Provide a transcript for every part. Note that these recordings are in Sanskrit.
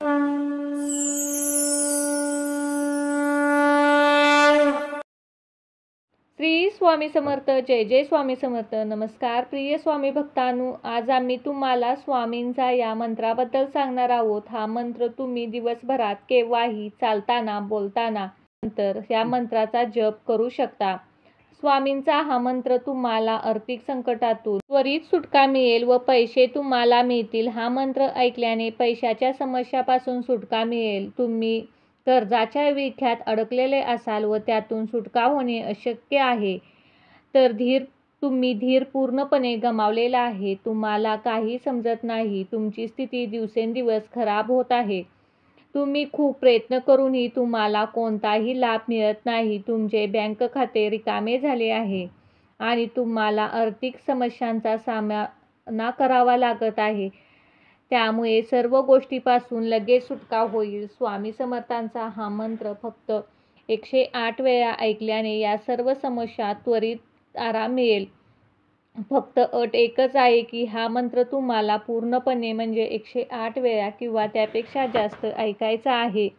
श्री स्वामी समर्थ. जय जय स्वामी समर्थ. नमस्कार प्रिय स्वामी भक्तांनो, आज आम्ही तुम्हाला स्वामींचा या मंत्राबद्दल सांगणार आहोत. हा मंत्र तुम्ही दिवसभरात केव्हाही चालताना बोलताना नंतर या मंत्राचा जप करू शकता. स्वामींचा हा मंत्र तुम्हाला आर्थिक संकटातून त्वरित सुटका मिळेल व पैसे तुम्हाला मिळतील. हा मंत्र ऐकल्याने पैशाच्या समस्यापासून सुटका मिळेल. तुम्ही कर्जाच्या विळख्यात अडकलेले असाल व त्यातून सुटका होणे अशक्य आहे, तर तुम्ही धीर पूर्णपणे गमावलेला आहे. तुम्हाला काही समजत नाही. तुमची स्थिती दिवसेंदिवस खराब होत आहे. तुम्ही खूप प्रयत्न करूनही तुम्हाला कोणताही लाभ मिळत नाही. तुमचे बँक खाते रिकामे झाले आहे आणि तुम्हाला आर्थिक समस्यांचा सामना करावा लागत आहे. त्यामुळे सर्व गोष्टीपासून लगेच सुटका होईल. स्वामी समर्थांचा हा मंत्र फक्त 108 वेळा ऐकल्याने या सर्व समस्या त्वरित आराम मिळेल. फक्त अट एकच आहे की हा मंत्र तुम्हाला पूर्णपणे म्हणजे 108 वेळा किंवा त्यापेक्षा जास्त ऐकायचा आहे.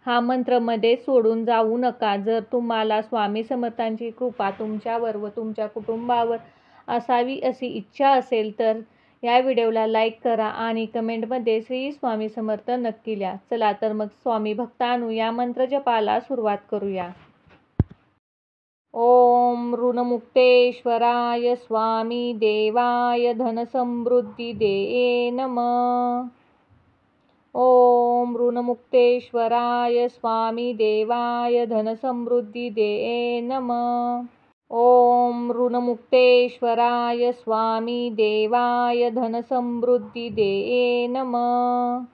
हा मंत्र मध्ये सोडून जाऊ नका. जर तुम्हाला स्वामी समर्थांची कृपा तुमच्यावर व तुमच्या कुटुंबावर असावी अशी इच्छा असेल तर या व्हिडिओला लाईक करा आणि कमेंटमध्ये श्री स्वामी समर्थ नक्की लिहा. चला तर मग स्वामी भक्तांनो, या मंत्र जपाला सुरुवात करूया. ओम ऋणमुक्तेश्वराय स्वामी देवाय धनसमृद्धी दे नमः. ओम ऋणमुक्तेश्वराय स्वामी देवाय धनसमृद्धी दे नमः. ओम ऋणमुक्तेश्वराय स्वामी देवाय धनसमृद्धी दे नमः.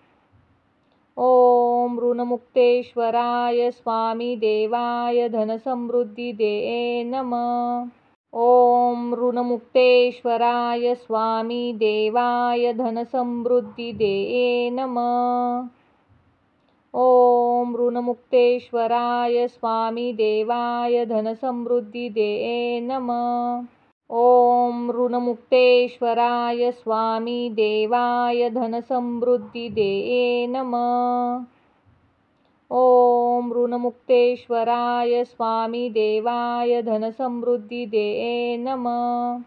ओम ऋणमुक्तेश्वराय स्वामी देवाय धनसमृद्धी दे नमः. ओम ऋणमुक्तेश्वराय स्वामी देवाय धनसमृद्धी दे नमः. ओम ऋणमुक्तेश्वराय स्वामी देवाय धनसमृद्धी दे नमः. ओम ऋणमुक्तेश्वराय स्वामी देवाय धनसमृद्धी दे नमः. ओम ऋणमुक्तेश्वराय स्वामी देवाय धनसमृद्धी दे नमः.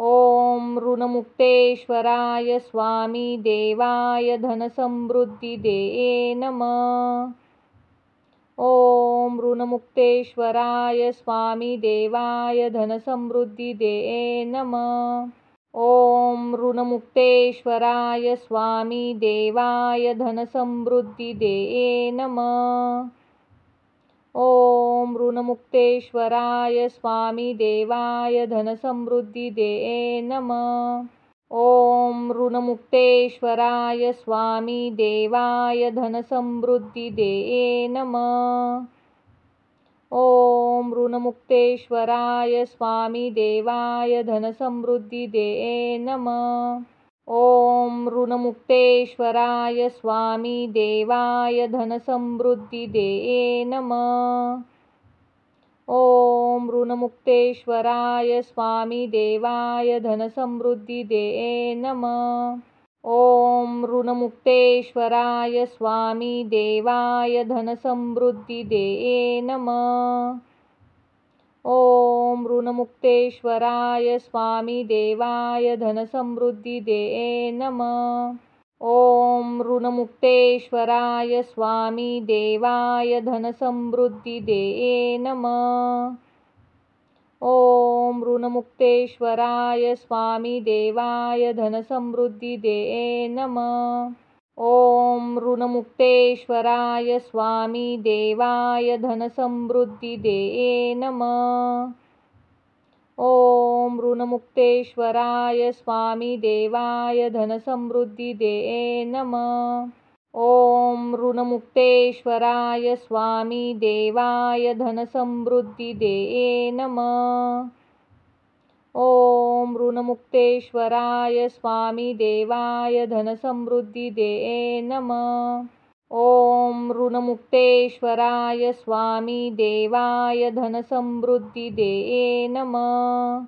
ओम ऋणमुक्तेश्वराय स्वामी देवाय धनसमृद्धी दे नमः. ओम ऋणमुक्तेश्वराय स्वामी देवाय धनसमृद्धी दे नमः. ओम ऋणमुक्तेश्वराय स्वामी देवाय धनसमृद्धी दे नमः. ओम ऋणमुक्तेश्वराय स्वामी देवाय धनसमृद्धी दे नमः. ओम ऋणमुक्तेश्वराय स्वामी देवाय धनसमृद्धी दे नमः. ओम ऋणमुक्तेश्वराय स्वामी देवाय धनसमृद्धी दे नमः. ओम ऋणमुक्तेश्वराय स्वामी देवाय धनसमृद्धी दे नमः. ओम ऋणमुक्तेश्वराय स्वामी देवाय धनसमृद्धी दे नमः. ओम ऋणमुक्तेश्वराय स्वामी देवाय धनसमृद्धी दे नमः. ओम ऋणमुक्तेश्वराय स्वामी देवाय धनसमृद्धी दे नमः. ओम ऋणमुक्तेश्वराय स्वामी देवाय धनसमृद्धी दे नमः. ओम ऋणमुक्तेश्वराय स्वामी देवाय धनसमृद्धी दे नमः. ओम ऋणमुक्तेश्वराय स्वामी देवाय धनसमृद्धी दे नमः. ओम ऋणमुक्तेश्वराय स्वामी देवाय धनसमृद्धी दे नमः. ओम ऋणमुक्तेश्वराय स्वामी देवाय धनसमृद्धी दे नमः. ओम ऋणमुक्तेश्वराय स्वामी देवाय धनसमृद्धी दे नमः. ओम ऋणमुक्तेश्वराय स्वामी देवाय धनसमृद्धी दे नमः.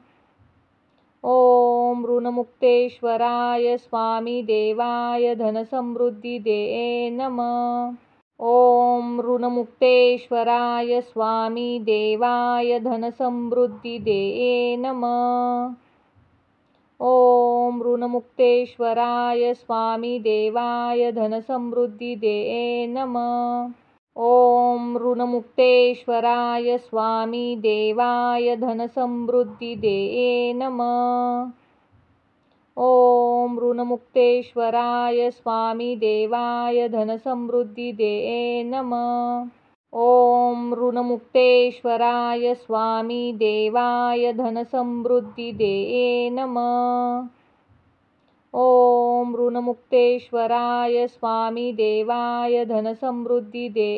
ओम ऋणमुक्तेश्वराय स्वामी देवाय धनसमृद्धिदे नमः। ओम ऋणमुक्तेश्वराय स्वामी देवाय धनसमृद्धिदे नमः। ओम ऋणमुक्तेश्वराय स्वामी देवाय धनसमृद्धिदे नमः। ओम ऋणमुक्तेश्वराय स्वामी देवाय धनसमृद्धिदे नमः। ओम ऋणमुक्तेश्वराय स्वामी देवाय धनसमृद्धिदे नमः। ओम ऋणमुक्तेश्वराय स्वामी देवाय धनसमृद्धिदे नमः। ओम ऋणमुक्तेश्वराय स्वामी देवाय धनसमृद्धिदे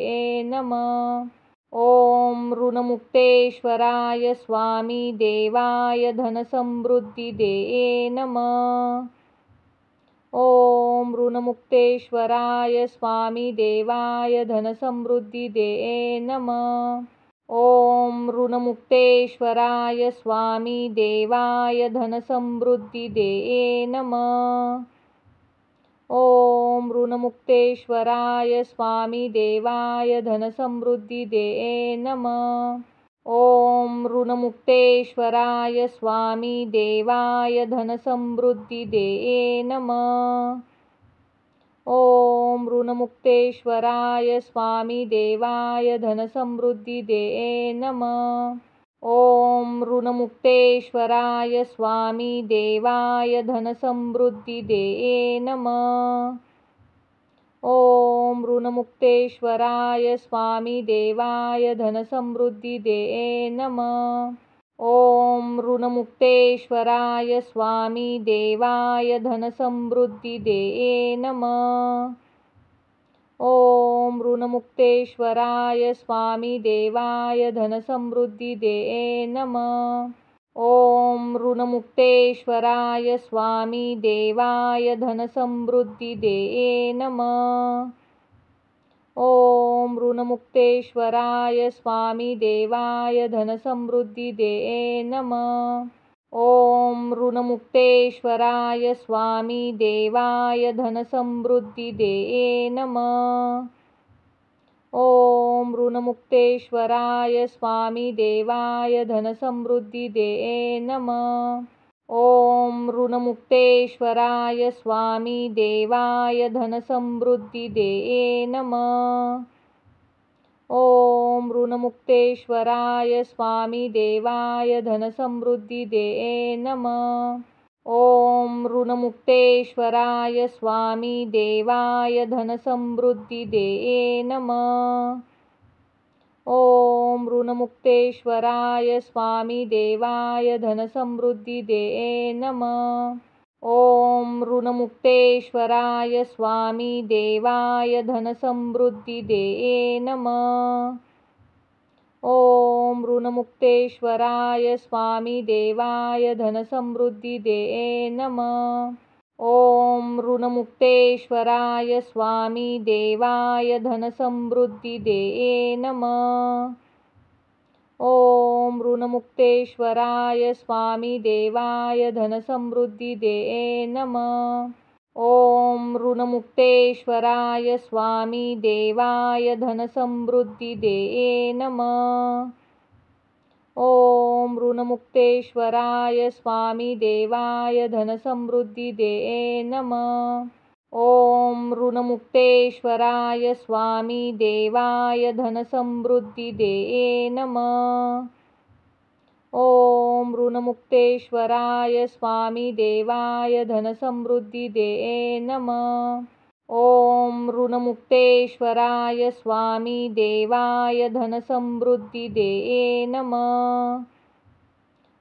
नमः। ओम ऋणमुक्तेश्वराय स्वामी देवाय धनसमृद्धिदे नमः। ओम ऋणमुक्तेश्वराय स्वामी देवाय धनसमृद्धिदे नमः। ओम ऋणमुक्तेश्वराय स्वामी देवाय धनसमृद्धिदे नमः। ओम ऋणमुक्तेश्वराय स्वामी देवाय धनसमृद्धिदे नमः। ओम ऋणमुक्तेश्वराय स्वामी देवाय धनसमृद्धिदे नमः। ओम ऋणमुक्तेश्वराय स्वामी देवाय धनसमृद्धिदे नमः। ओम ऋणमुक्तेश्वराय स्वामी देवाय धनसमृद्धिदे नमः। ओम ऋणमुक्तेश्वराय स्वामी देवाय धनसमृद्धिदे नमः। ओम ऋणमुक्तेश्वराय स्वामी देवाय धनसमृद्धिदे नमः। ओम ऋणमुक्तेश्वराय स्वामी देवाय धनसमृद्धिदे नमः। ओम ऋणमुक्तेश्वराय स्वामी देवाय धनसमृद्धिदे नमः। ओम ऋणमुक्तेश्वराय स्वामी देवाय धनसमृद्धिदे नमः। ओम ऋणमुक्तेश्वराय स्वामी देवाय धनसमृद्धिदे नमः। ओम ऋणमुक्तेश्वराय स्वामी देवाय धनसमृद्धिदे नमः। ओम ऋणमुक्तेश्वराय स्वामी देवाय धनसमृद्धिदे नमः। ओम ऋणमुक्तेश्वराय स्वामी देवाय धनसमृद्धिदे नमः। ओम ऋणमुक्तेश्वराय स्वामी देवाय धनसमृद्धिदे नमः। ओम ऋणमुक्तेश्वराय स्वामी देवाय धनसमृद्धिदे नमः। ओम ऋणमुक्तेश्वराय स्वामी देवाय धनसमृद्धिदे नमः। ओम ऋणमुक्तेश्वराय स्वामी देवाय धनसमृद्धिदे नमः। ओम ऋणमुक्तेश्वराय स्वामी देवाय धनसमृद्धिदे नमः। ओम ऋणमुक्तेश्वराय स्वामी देवाय धनसमृद्धिदे नमः। ओम ऋणमुक्तेश्वराय स्वामी देवाय धनसमृद्धिदे नमः। ओम ऋणमुक्तेश्वराय स्वामी देवाय धनसमृद्धिदे नमः। ओम ऋणमुक्तेश्वराय स्वामी देवाय धनसमृद्धिदे नमः। ओम ऋणमुक्तेश्वराय स्वामी देवाय धनसमृद्धिदे नमः। ओम ऋणमुक्तेश्वराय स्वामी देवाय धनसमृद्धिदे नमः।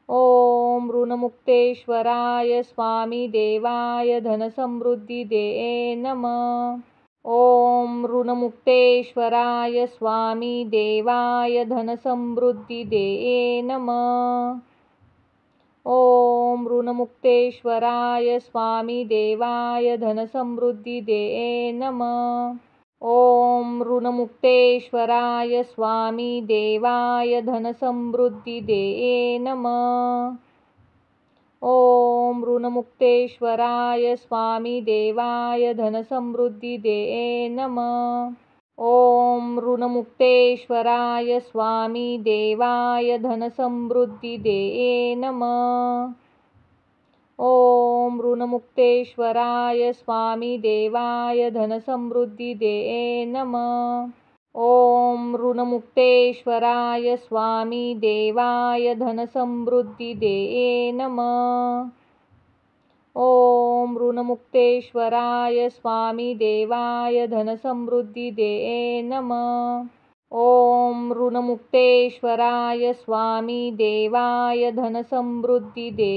ओम ऋणमुक्तेश्वराय स्वामी देवाय धनसमृद्धिदे नमः। ओम ऋणमुक्तेश्वराय स्वामी देवाय धनसमृद्धिदे नमः। ओम ऋणमुक्तेश्वराय स्वामी देवाय धनसमृद्धिदे नमः। ओम ऋणमुक्तेश्वराय स्वामी देवाय धनसमृद्धिदे नमः। ओम ऋणमुक्तेश्वराय स्वामी देवाय धनसमृद्धिदे नमः। ओम ऋणमुक्तेश्वराय स्वामी देवाय धनसमृद्धिदे नमः। ओम ऋणमुक्तेश्वराय स्वामी देवाय धनसमृद्धिदे नमः। ओम ऋणमुक्तेश्वराय स्वामी देवाय धनसमृद्धिदे नमः। ओम ऋणमुक्तेश्वराय स्वामी देवाय धनसमृद्धिदे नमः। ओम ऋणमुक्तेश्वराय स्वामी देवाय धनसमृद्धिदे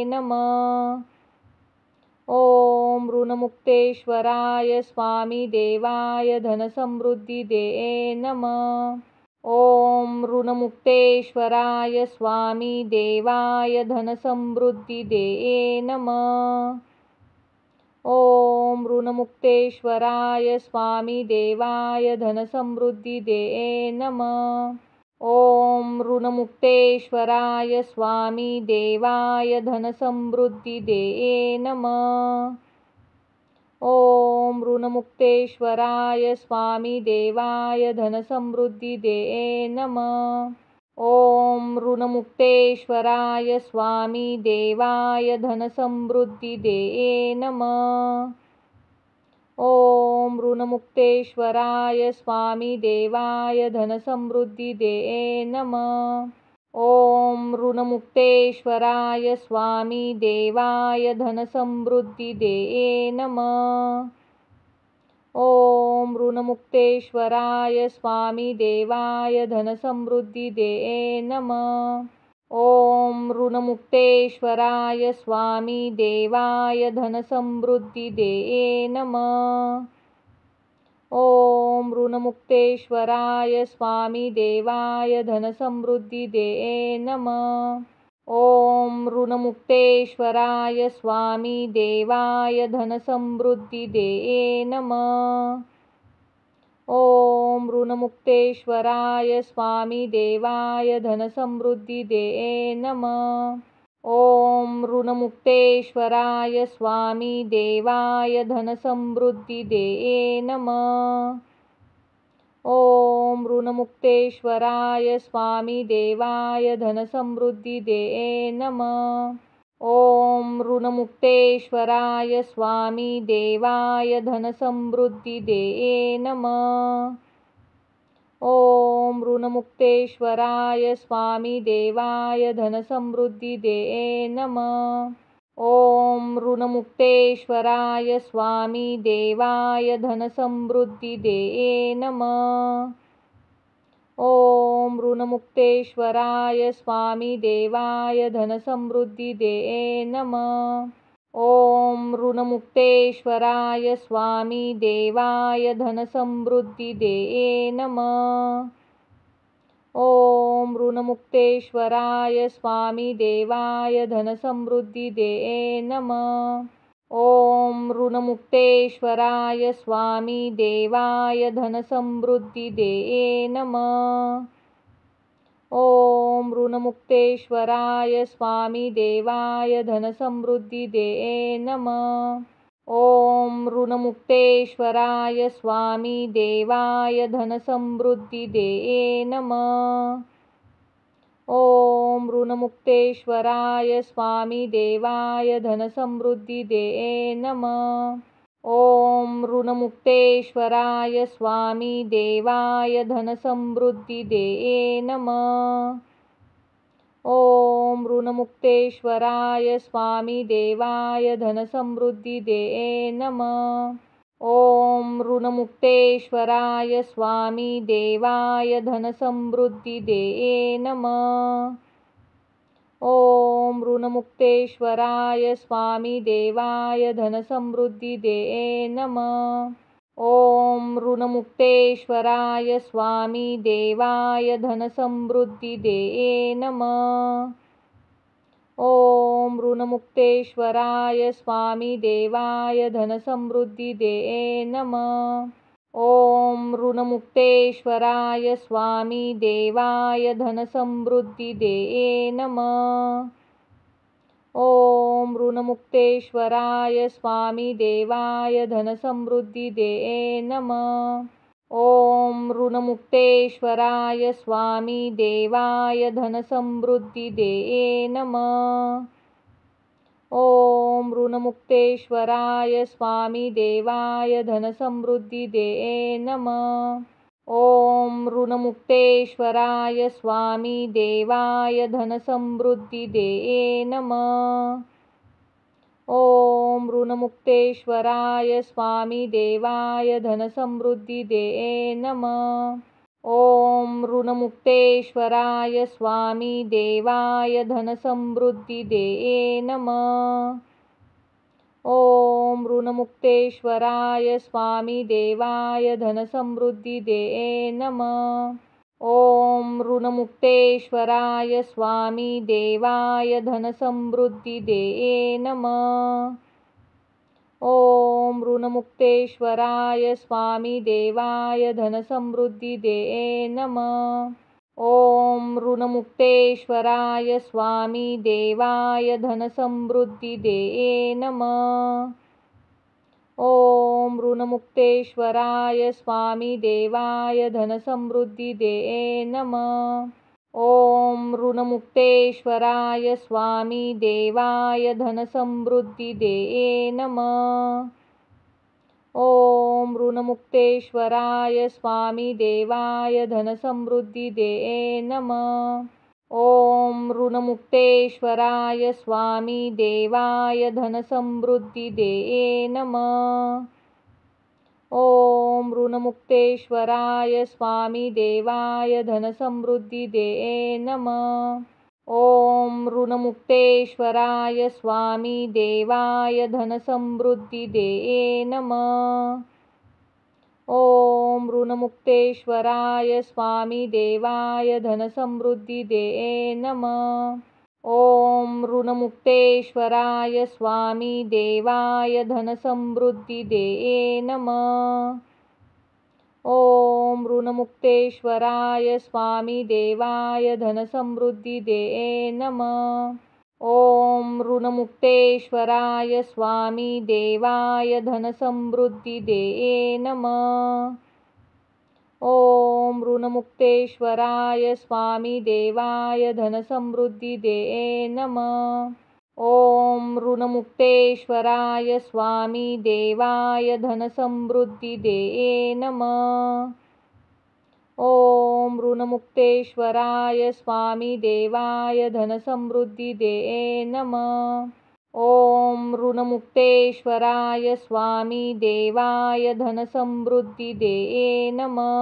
नमः। ओम ऋणमुक्तेश्वराय स्वामी देवाय धनसमृद्धिदे नमः। ओम ऋणमुक्तेश्वराय स्वामी देवाय धनसमृद्धिदे नमः। ओम ऋणमुक्तेश्वराय स्वामी देवाय धनसमृद्धिदे नमः। ओम ऋणमुक्तेश्वराय स्वामी देवाय धनसमृद्धिदे नमः। ओम ऋणमुक्तेश्वराय स्वामी देवाय धनसमृद्धिदे नमः। ओम ऋणमुक्तेश्वराय स्वामी देवाय धनसमृद्धिदे नमः। ओम ऋणमुक्तेश्वराय स्वामी देवाय धनसमृद्धिदे नमः। ओम ऋणमुक्तेश्वराय स्वामी देवाय धनसमृद्धिदे नमः। ओम ऋणमुक्तेश्वराय स्वामी देवाय धनसमृद्धिदे नमः। ओम ऋणमुक्तेश्वराय स्वामी देवाय धनसमृद्धिदे नमः। ओम ऋणमुक्तेश्वराय स्वामी देवाय धनसमृद्धिदे नमः। ओम ऋणमुक्तेश्वराय स्वामी देवाय धनसमृद्धिदे नमः। ओम ऋणमुक्तेश्वराय स्वामी देवाय धनसमृद्धिदे नमः। ओम ऋणमुक्तेश्वराय स्वामी देवाय धनसमृद्धिदे नमः। ओम ऋणमुक्तेश्वराय स्वामी देवाय धनसमृद्धिदे नमः। ओम ऋणमुक्तेश्वराय स्वामी देवाय धनसमृद्धिदे नमः। ओम ऋणमुक्तेश्वराय स्वामी देवाय धनसमृद्धिदे नमः। ओम ऋणमुक्तेश्वराय स्वामी देवाय धनसमृद्धिदे नमः। ओम ऋणमुक्तेश्वराय स्वामी देवाय धनसमृद्धिदे नमः। ओम ऋणमुक्तेश्वराय स्वामी देवाय धनसमृद्धिदे नमः। ओम ऋणमुक्तेश्वराय स्वामी देवाय धनसमृद्धिदे नमः। ओम ऋणमुक्तेश्वराय स्वामी देवाय धनसमृद्धिदे नमः। ओम ऋणमुक्तेश्वराय स्वामी देवाय धनसमृद्धिदे नमः। ओम ऋणमुक्तेश्वराय स्वामी देवाय धनसमृद्धिदे नमः। ओम ऋणमुक्तेश्वराय स्वामी देवाय धनसमृद्धिदे नमः। ओम ऋणमुक्तेश्वराय स्वामी देवाय धनसमृद्धिदे नमः। ओम ऋणमुक्तेश्वराय स्वामी देवाय धनसमृद्धिदे नमः। ओम ऋणमुक्तेश्वराय स्वामी देवाय धनसमृद्धिदे नमः। ओम ऋणमुक्तेश्वराय स्वामी देवाय धनसमृद्धिदे नमः। ओम ऋणमुक्तेश्वराय स्वामी देवाय धनसमृद्धिदे नमः। ओम ऋणमुक्तेश्वराय स्वामी देवाय धनसमृद्धिदे नमः। ओम ऋणमुक्तेश्वराय स्वामी देवाय धनसमृद्धिदे नमः। ॐ ऋणमुक्तेश्वराय स्वामी देवाय धनसमृद्धिदे नमः। ॐ ऋणमुक्तेश्वराय स्वामी देवाय धनसमृद्धिदे नमः। ॐ ऋणमुक्तेश्वराय स्वामी देवाय धनसमृद्धिदे नमः। ॐ ऋणमुक्तेश्वराय स्वामी देवाय धनसमृद्धिदे नमः। ॐ ऋणमुक्तेश्वराय स्वामी देवाय धनसमृद्धिदे नमः। ॐ ऋणमुक्तेश्वराय स्वामी देवाय धनसमृद्धिदे नमः। ॐ ऋणमुक्तेश्वराय स्वामी देवाय धनसमृद्धिदे नमः। ॐ ऋणमुक्तेश्वराय स्वामी देवाय धनसमृद्धिदे नमः। ॐ ऋणमुक्तेश्वराय स्वामी देवाय धनसमृद्धिदे नमः। ॐ ऋणमुक्तेश्वराय स्वामी देवाय धनसमृद्धिदे नमः। ॐ ऋणमुक्तेश्वराय स्वामी देवाय धनसमृद्धिदे नमः। ॐ ऋणमुक्तेश्वराय स्वामी देवाय धनसमृद्धिदे नमः। ॐ ऋणमुक्तेश्वराय स्वामी देवाय धनसमृद्धिदे नमः। ॐ ऋणमुक्तेश्वराय स्वामी देवाय धनसमृद्धिदे नमः। ॐ ऋणमुक्तेश्वराय स्वामी देवाय धनसमृद्धिदे नमः। ॐ ऋणमुक्तेश्वराय स्वामी देवाय धनसमृद्धिदे नमः। ॐ ऋणमुक्तेश्वराय स्वामी देवाय धनसमृद्धिदे नमः। ॐ ऋणमुक्तेश्वराय स्वामी देवाय धनसमृद्धिदे नमः। ॐ ऋणमुक्तेश्वराय स्वामी देवाय धनसमृद्धिदे नमः। ॐ ऋणमुक्तेश्वराय स्वामी देवाय धनसमृद्धिदे नमः। ॐ ऋणमुक्तेश्वराय स्वामी देवाय धनसमृद्धिदे नमः। ॐ ऋणमुक्तेश्वराय स्वामी देवाय धनसमृद्धिदे नमः। ॐ ऋणमुक्तेश्वराय स्वामी देवाय धनसमृद्धिदे नमः। ॐ ऋणमुक्तेश्वराय स्वामी देवाय धनसमृद्धिदे नमः।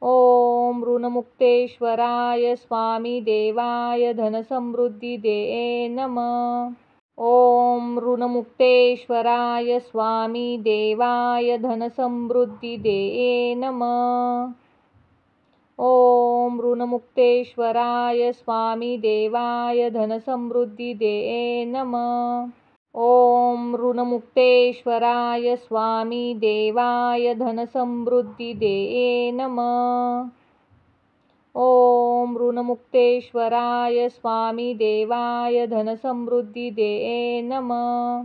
ॐ ऋणमुक्तेश्वराय स्वामी देवाय धनसमृद्धिदे नमः। ॐ ऋणमुक्तेश्वराय स्वामी देवाय धनसमृद्धिदे नमः। ॐ ऋणमुक्तेश्वराय स्वामी देवाय धनसमृद्धिदे नमः। ॐ ऋणमुक्तेश्वराय स्वामी देवाय धनसमृद्धिदे नमः। ॐ ऋणमुक्तेश्वराय स्वामी देवाय धनसमृद्धिदे नमः।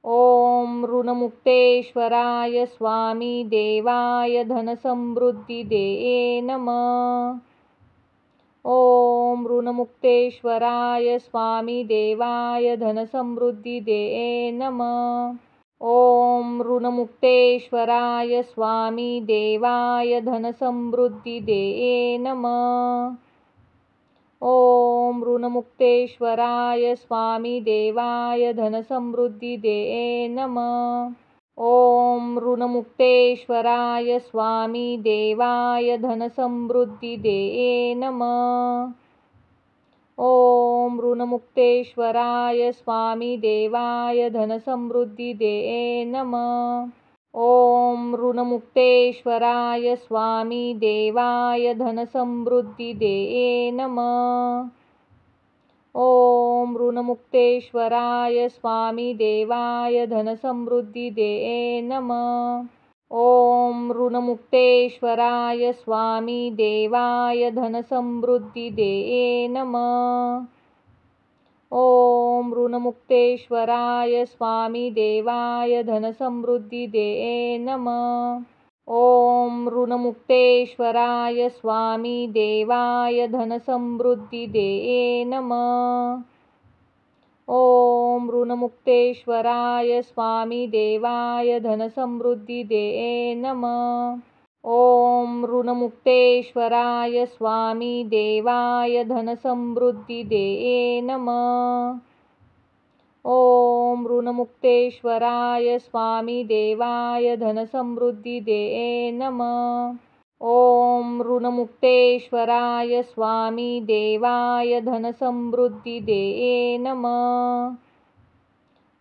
ॐ ऋणमुक्तेश्वराय स्वामी देवाय धनसमृद्धिदे नमः। ॐ ऋणमुक्तेश्वराय स्वामी देवाय धनसमृद्धिदे नमः। ॐ ऋणमुक्तेश्वराय स्वामी देवाय धनसमृद्धिदे नमः। ॐ ऋणमुक्तेश्वराय स्वामी देवाय धनसमृद्धिदे नमः। ॐ ऋणमुक्तेश्वराय स्वामी देवाय धनसमृद्धिदे नमः। ॐ ऋणमुक्तेश्वराय स्वामी देवाय धनसमृद्धिदे नमः। ॐ ऋणमुक्तेश्वराय स्वामी देवाय धनसमृद्धिदे नमः। ॐ ऋणमुक्तेश्वराय स्वामी देवाय धनसमृद्धिदे नमः। ॐ ऋणमुक्तेश्वराय स्वामी देवाय धनसमृद्धिदे नमः। ओम ऋणमुक्तेश्वराय स्वामी देवाय धनसमृद्धिदे नमः। ओम ऋणमुक्तेश्वराय स्वामी देवाय धनसमृद्धिदे नमः। ओम ऋणमुक्तेश्वराय स्वामी देवाय धनसमृद्धिदे नमः। ओम ऋणमुक्तेश्वराय स्वामी देवाय धनसमृद्धिदे नमः। ओम ऋणमुक्तेश्वराय स्वामी देवाय धनसमृद्धिदे नमः। ओम ऋणमुक्तेश्वराय स्वामी देवाय धनसमृद्धिदे नमः।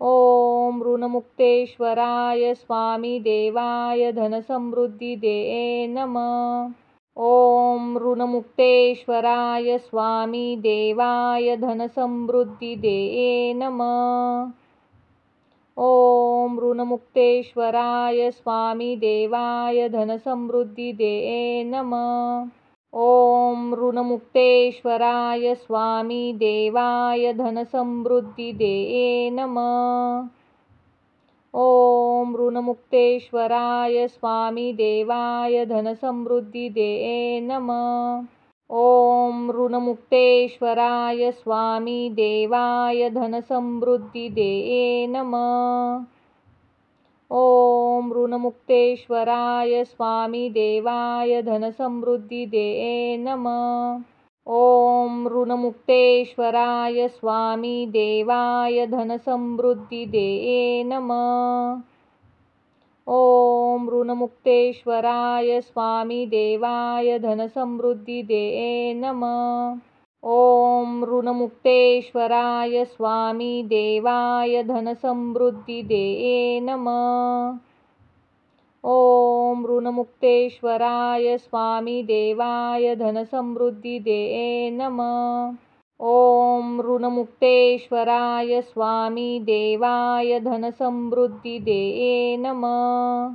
ओम ऋणमुक्तेश्वराय स्वामी देवाय धनसमृद्धिदे नमः। ओम ऋणमुक्तेश्वराय स्वामी देवाय धनसमृद्धिदे नमः। ओम ऋणमुक्तेश्वराय स्वामी देवाय धनसमृद्धिदे नमः। ओम ऋणमुक्तेश्वराय स्वामी देवाय धनसमृद्धिदे नमः। ओम ऋणमुक्तेश्वराय स्वामी देवाय धनसमृद्धिदे नमः। ओम ऋणमुक्तेश्वराय स्वामी देवाय धनसमृद्धिदे नमः। ओम ऋणमुक्तेश्वराय स्वामी देवाय धनसमृद्धिदे नमः। ओम ऋणमुक्तेश्वराय स्वामी देवाय धनसमृद्धिदे नमः। ओम ऋणमुक्तेश्वराय स्वामी देवाय धनसमृद्धिदे नमः। ओम ऋणमुक्तेश्वराय स्वामी देवाय धनसमृद्धिदे नमः। ओम ऋणमुक्तेश्वराय स्वामी देवाय धनसमृद्धिदे नमः। ओम ऋणमुक्तेश्वराय स्वामी देवाय धनसमृद्धिदे नमः।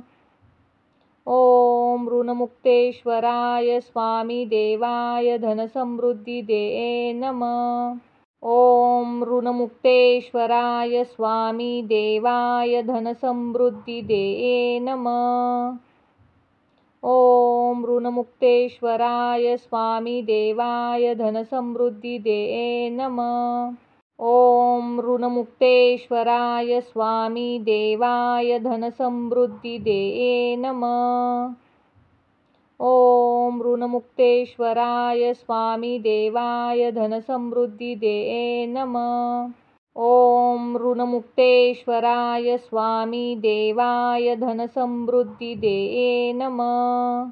ओम ऋणमुक्तेश्वराय स्वामी देवाय धनसमृद्धिदे नमः। ओम ऋणमुक्तेश्वराय स्वामी देवाय धनसमृद्धिदे नमः। ओम ऋणमुक्तेश्वराय स्वामी देवाय धनसमृद्धिदे नमः। ओम ऋणमुक्तेश्वराय स्वामी देवाय धनसमृद्धिदे नमः। ओम ऋणमुक्तेश्वराय स्वामी देवाय धनसमृद्धिदे नमः। ओम ऋणमुक्तेश्वराय स्वामी देवाय धनसमृद्धिदे नमः।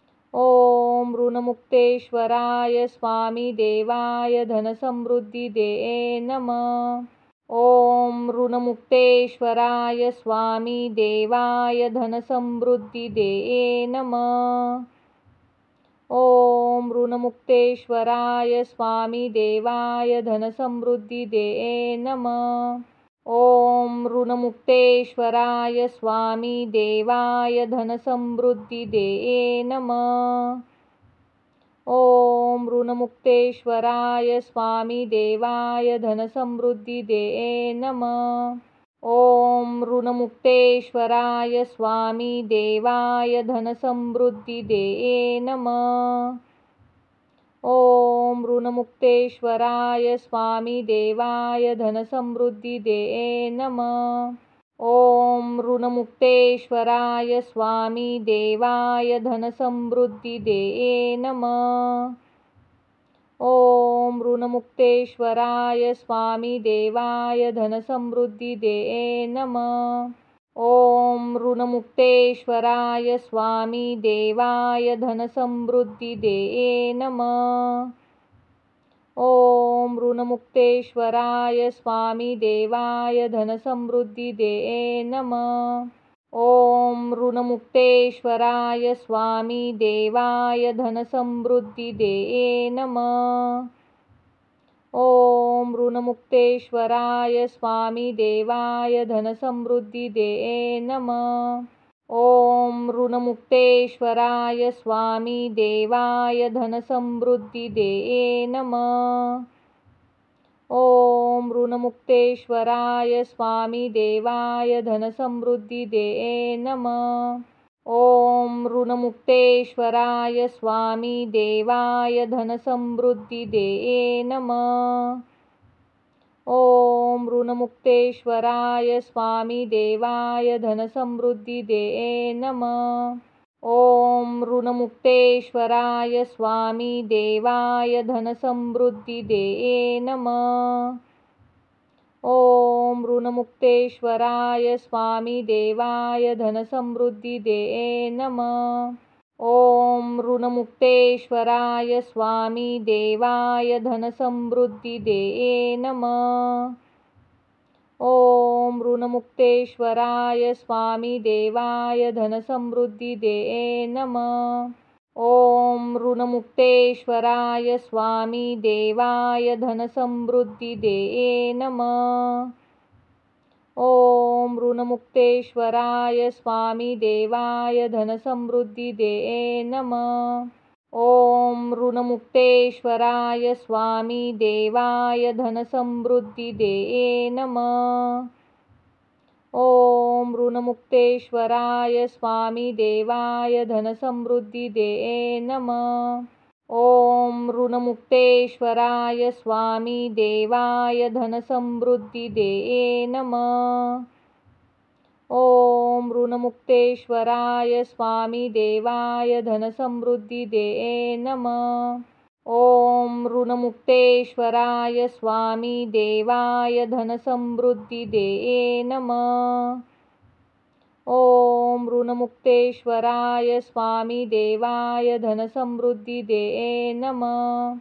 ओम ऋणमुक्तेश्वराय स्वामी देवाय धनसमृद्धिदे नमः। ओम ऋणमुक्तेश्वराय स्वामी देवाय धनसमृद्धिदे नमः। ओम ऋणमुक्तेश्वराय स्वामी देवाय धनसमृद्धिदे नमः। ओम ऋणमुक्तेश्वराय स्वामी देवाय धनसमृद्धिदे नमः। ओम ऋणमुक्तेश्वराय स्वामी देवाय धनसमृद्धिदे नमः। ओम ऋणमुक्तेश्वराय स्वामी देवाय धनसमृद्धिदे नमः। ओम ऋणमुक्तेश्वराय स्वामी देवाय धनसमृद्धिदे नमः। ओम ऋणमुक्तेश्वराय स्वामी देवाय धनसमृद्धिदे नमः। ओम ऋणमुक्तेश्वराय स्वामी देवाय धनसमृद्धिदे नमः। ओम ऋणमुक्तेश्वराय स्वामी देवाय धनसमृद्धिदे नमः। ओम ऋणमुक्तेश्वराय स्वामी देवाय धनसमृद्धिदे नमः। ओम ऋणमुक्तेश्वराय स्वामी देवाय धनसमृद्धिदे नमः। ओम ऋणमुक्तेश्वराय स्वामी देवाय धनसमृद्धिदे नमः। ओम ऋणमुक्तेश्वराय स्वामी देवाय धनसमृद्धिदे नमः। ओम ऋणमुक्तेश्वराय स्वामी देवाय धनसमृद्धिदे नमः। ओम ऋणमुक्तेश्वराय स्वामी देवाय धनसमृद्धिदे नमः। ओम ऋणमुक्तेश्वराय स्वामी देवाय धनसमृद्धिदे नमः। ओम ऋणमुक्तेश्वराय स्वामी देवाय धनसमृद्धिदे नमः। ओम ऋणमुक्तेश्वराय स्वामी देवाय धनसमृद्धिदे नमः। ओम ऋणमुक्तेश्वराय स्वामी देवाय धनसमृद्धिदे नमः। ओम ऋणमुक्तेश्वराय स्वामी देवाय धनसमृद्धिदे नमः। ओम ऋणमुक्तेश्वराय स्वामी देवाय धनसमृद्धिदे नमः। ओम ऋणमुक्तेश्वराय स्वामी देवाय धनसमृद्धिदे नमः। ओम ऋणमुक्तेश्वराय स्वामी देवाय धनसमृद्धिदे नमः। ओम ऋणमुक्तेश्वराय स्वामी देवाय धनसमृद्धिदे नमः। ओम ऋणमुक्तेश्वराय स्वामी देवाय धनसमृद्धिदे नमः। ओम ऋणमुक्तेश्वराय स्वामी देवाय धनसमृद्धिदे नमः। ओम ऋणमुक्तेश्वराय स्वामी देवाय धनसमृद्धिदे नमः। ओम ऋणमुक्तेश्वराय स्वामी देवाय धनसमृद्धिदे नमः।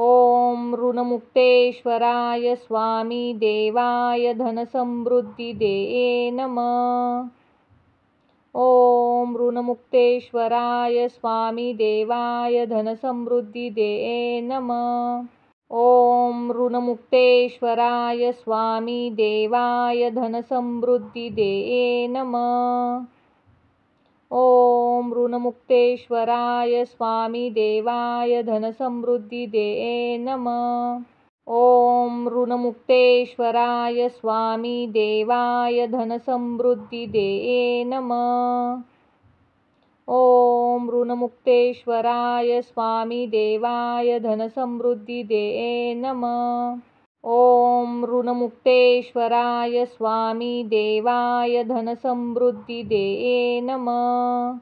ओम ऋणमुक्तेश्वराय स्वामी देवाय धनसमृद्धिदे नमः। ओम ऋणमुक्तेश्वराय स्वामी देवाय धनसमृद्धिदे नमः। ओम ऋणमुक्तेश्वराय स्वामी देवाय धनसमृद्धिदे नमः। ओम ऋणमुक्तेश्वराय स्वामी देवाय धनसमृद्धिदे नमः। ओम ऋणमुक्तेश्वराय स्वामी देवाय धनसमृद्धिदे नमः। ओम ऋणमुक्तेश्वराय स्वामी देवाय धनसमृद्धिदे नमः। ओम ऋणमुक्तेश्वराय स्वामी देवाय धनसमृद्धिदे नमः।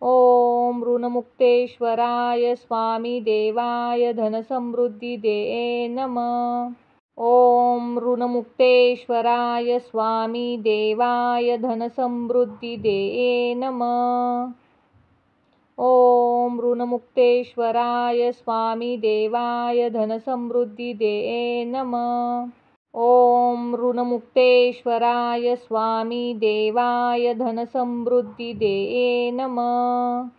ओम ऋणमुक्तेश्वराय स्वामी देवाय धनसमृद्धिदे नमः। ओम ऋणमुक्तेश्वराय स्वामी देवाय धनसमृद्धिदे नमः। ओम ऋणमुक्तेश्वराय स्वामी देवाय धनसमृद्धिदे नमः। ओम ऋणमुक्तेश्वराय स्वामी देवाय धनसमृद्धिदे नमः।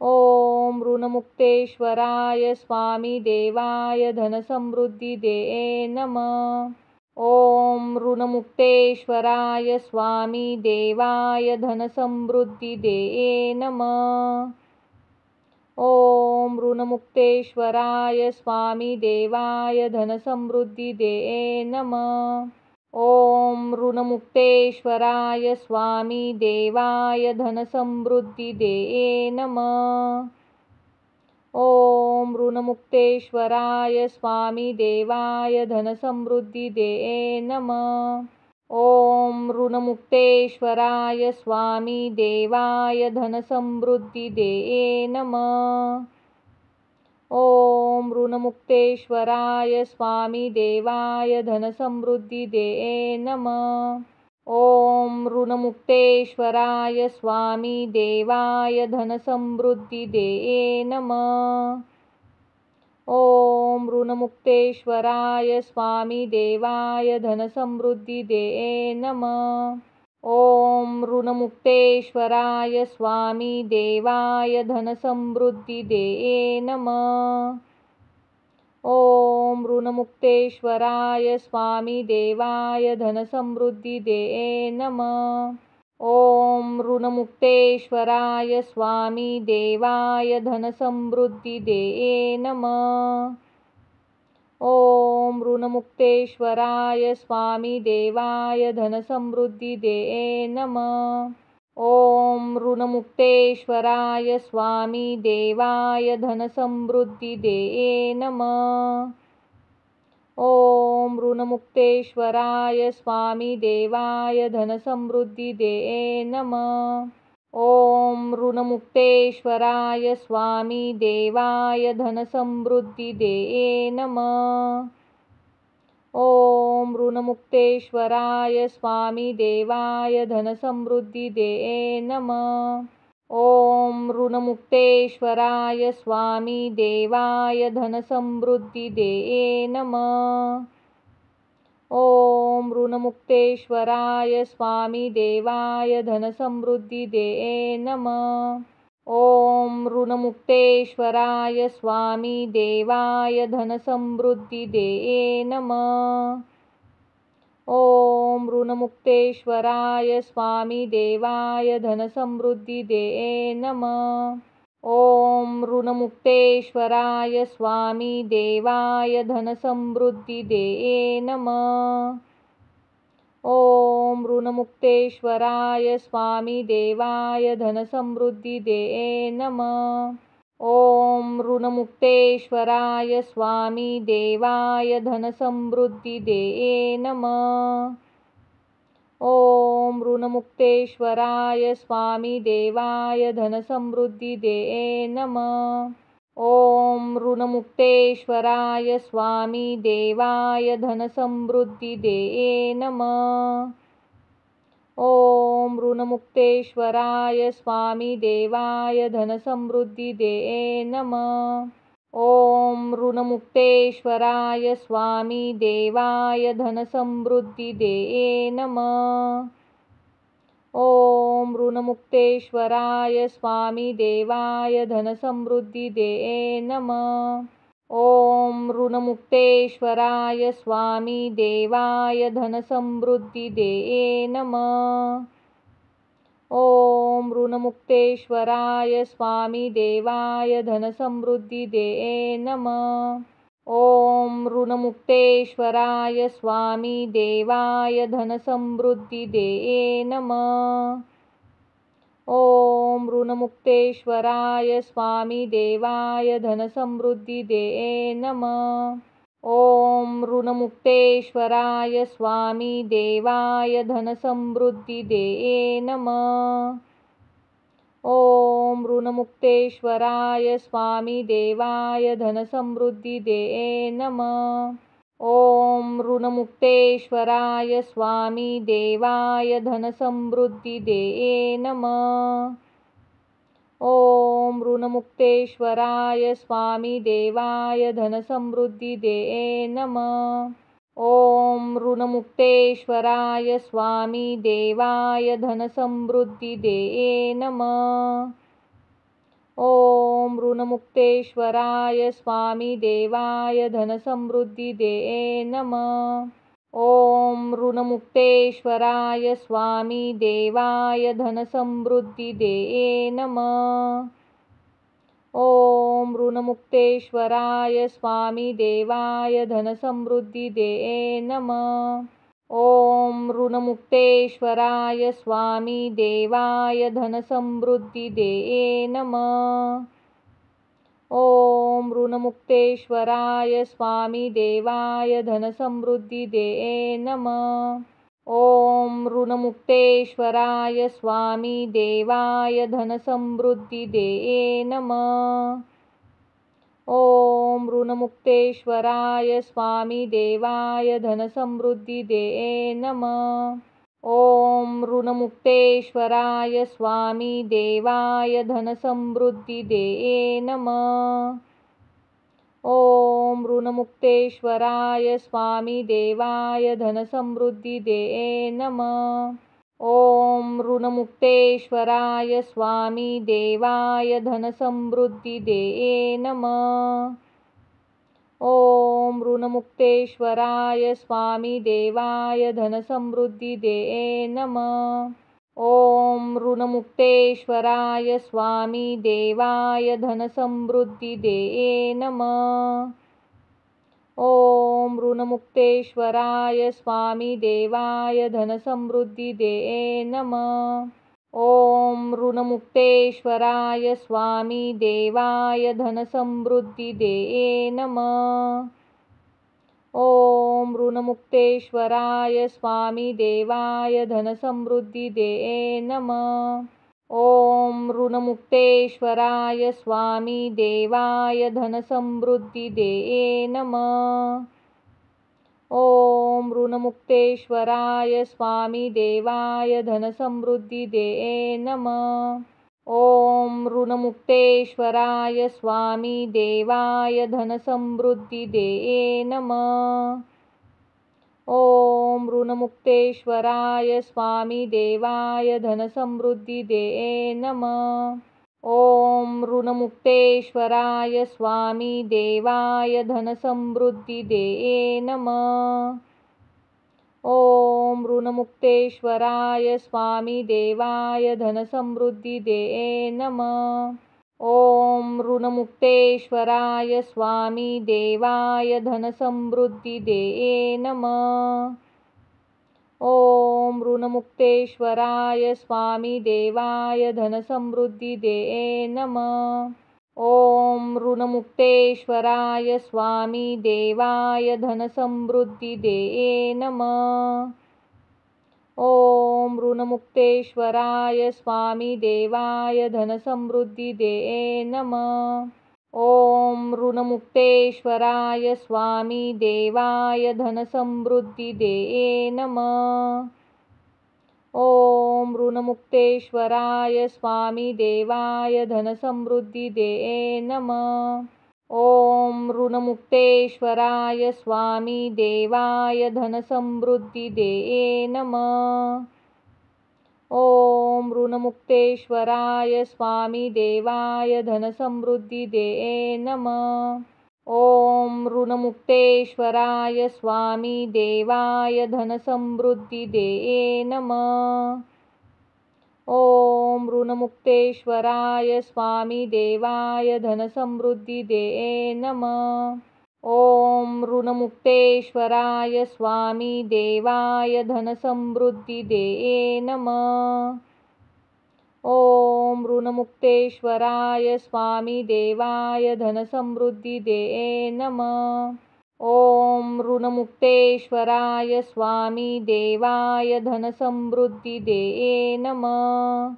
ओम ऋणमुक्तेश्वराय स्वामी देवाय धनसमृद्धिदे नमः। ओम ऋणमुक्तेश्वराय स्वामी देवाय धनसमृद्धिदे नमः। ओम ऋणमुक्तेश्वराय स्वामी देवाय धनसमृद्धिदे नमः। ओम ऋणमुक्तेश्वराय स्वामी देवाय धनसमृद्धिदे नमः। ओम ऋणमुक्तेश्वराय स्वामी देवाय धनसमृद्धिदे नमः। ओम ऋणमुक्तेश्वराय स्वामी देवाय धनसमृद्धिदे नमः। ओम ऋणमुक्तेश्वराय स्वामी देवाय धनसमृद्धिदे नमः। ओम ऋणमुक्तेश्वराय स्वामी देवाय धनसमृद्धिदे नमः। ओम ऋणमुक्तेश्वराय स्वामी देवाय धनसमृद्धिदे नमः। ओम ऋणमुक्तेश्वराय स्वामी देवाय धनसमृद्धिदे नमः। ओम ऋणमुक्तेश्वराय स्वामी देवाय धनसमृद्धिदे नमः। ओम ऋणमुक्तेश्वराय स्वामी देवाय धनसमृद्धिदे नमः। ओम ऋणमुक्तेश्वराय स्वामी देवाय धनसमृद्धिदे नमः। ओम ऋणमुक्तेश्वराय स्वामी देवाय धनसमृद्धिदे नमः। ओम ऋणमुक्तेश्वराय स्वामी देवाय धनसमृद्धिदे नमः। ओम ऋणमुक्तेश्वराय स्वामी देवाय धनसमृद्धिदे नमः। ओम ऋणमुक्तेश्वराय स्वामी देवाय धनसमृद्धिदे नमः। ओम ऋणमुक्तेश्वराय स्वामी देवाय धनसमृद्धिदे नमः। ओम ऋणमुक्तेश्वराय स्वामी देवाय धनसमृद्धिदे नमः। ओम ऋणमुक्तेश्वराय स्वामी देवाय धनसमृद्धिदे नमः। ओम ऋणमुक्तेश्वराय स्वामी देवाय धनसमृद्धिदे नमः। ओम ऋणमुक्तेश्वराय स्वामी देवाय धनसमृद्धिदे नमः। ओम ऋणमुक्तेश्वराय स्वामी देवाय धनसमृद्धिदे नमः। ओम ऋणमुक्तेश्वराय स्वामी देवाय धनसमृद्धिदे नमः। ओम ऋणमुक्तेश्वराय स्वामी देवाय धनसमृद्धिदे नमः। ओम ऋणमुक्तेश्वराय स्वामी देवाय धनसमृद्धिदे नमः। ओम ऋणमुक्तेश्वराय स्वामी देवाय धनसमृद्धिदे नमः। ओम ऋणमुक्तेश्वराय स्वामी देवाय धनसमृद्धिदे नमः। ओम ऋणमुक्तेश्वराय स्वामी देवाय धनसमृद्धिदे नमः। ओम ऋणमुक्तेश्वराय स्वामी देवाय धनसमृद्धिदे नमः। ओम ऋणमुक्तेश्वराय स्वामी देवाय धनसमृद्धिदे नमः। ओम ऋणमुक्तेश्वराय स्वामी देवाय धनसमृद्धिदे नमः। ओम ऋणमुक्तेश्वराय स्वामी देवाय धनसमृद्धिदे नमः। ओम ऋणमुक्तेश्वराय स्वामी देवाय धनसमृद्धिदे नमः। ओम ऋणमुक्तेश्वराय स्वामी देवाय धनसमृद्धिदे नमः। ओम ऋणमुक्तेश्वराय स्वामी देवाय धनसमृद्धिदे नमः। ओम ऋणमुक्तेश्वराय स्वामी देवाय धनसमृद्धिदे नमः। ओम ऋणमुक्तेश्वराय स्वामी देवाय धनसमृद्धिदे नमः। ओम ऋणमुक्तेश्वराय स्वामी देवाय धनसमृद्धिदे नमः। ओम ऋणमुक्तेश्वराय स्वामी देवाय धनसमृद्धिदे नमः। ओम ऋणमुक्तेश्वराय स्वामी देवाय धनसमृद्धिदे नमः। ओम ऋणमुक्तेश्वराय स्वामी देवाय धनसमृद्धिदे नमः। ओम ऋणमुक्तेश्वराय स्वामी देवाय धनसमृद्धिदे नमः। ओम ऋणमुक्तेश्वराय स्वामी देवाय धनसमृद्धिदे नमः। ओम ऋणमुक्तेश्वराय स्वामी देवाय धनसमृद्धिदे नमः। ओम ऋणमुक्तेश्वराय स्वामी देवाय धनसमृद्धिदे नमः। ओम ऋणमुक्तेश्वराय स्वामी देवाय धनसमृद्धिदे नमः। ओम ऋणमुक्तेश्वराय स्वामी देवाय धनसमृद्धिदे नमः। ओम ऋणमुक्तेश्वराय स्वामी देवाय धनसमृद्धिदे नमः। ओम ऋणमुक्तेश्वराय स्वामी देवाय धनसमृद्धिदे नमः। ओम ऋणमुक्तेश्वराय स्वामी देवाय धनसमृद्धिदे नमः। ओम ऋणमुक्तेश्वराय स्वामी देवाय धनसमृद्धिदे नमः। ओम ऋणमुक्तेश्वराय स्वामी देवाय धनसमृद्धिदे नमः। ओम ऋणमुक्तेश्वराय स्वामी देवाय धनसमृद्धिदे नमः। ओम ऋणमुक्तेश्वराय स्वामी देवाय धनसमृद्धिदे नमः। ओम ऋणमुक्तेश्वराय स्वामी देवाय धनसमृद्धिदे नमः। ओम ऋणमुक्तेश्वराय स्वामी देवाय धनसमृद्धिदे नमः। ओम ऋणमुक्तेश्वराय स्वामी देवाय धनसमृद्धिदे नमः। ओम ऋणमुक्तेश्वराय स्वामी देवाय धनसमृद्धिदे नमः। ओम ऋणमुक्तेश्वराय स्वामी देवाय धनसमृद्धिदे नमः। ओम ऋणमुक्तेश्वराय स्वामी देवाय धनसमृद्धिदे नमः। ओम ऋणमुक्तेश्वराय स्वामी देवाय धनसमृद्धिदे नमः। ओम ऋणमुक्तेश्वराय स्वामी देवाय धनसमृद्धिदे नमः। ओम ऋणमुक्तेश्वराय स्वामी देवाय धनसमृद्धिदे नमः। ओम ऋणमुक्तेश्वराय स्वामी देवाय धनसमृद्धिदे नमः। ओम ऋणमुक्तेश्वराय स्वामी देवाय धनसमृद्धिदे नमः। ओम ऋणमुक्तेश्वराय स्वामी देवाय धनसमृद्धिदे नमः। ओम ऋणमुक्तेश्वराय स्वामी देवाय धनसमृद्धिदे नमः। ओम ऋणमुक्तेश्वराय स्वामी देवाय धनसमृद्धिदे नमः। ओम ऋणमुक्तेश्वराय स्वामी देवाय धनसमृद्धिदे नमः। ओम ऋणमुक्तेश्वराय स्वामी देवाय धनसमृद्धिदे नमः। ओम ऋणमुक्तेश्वराय स्वामी देवाय धनसमृद्धिदे नमः।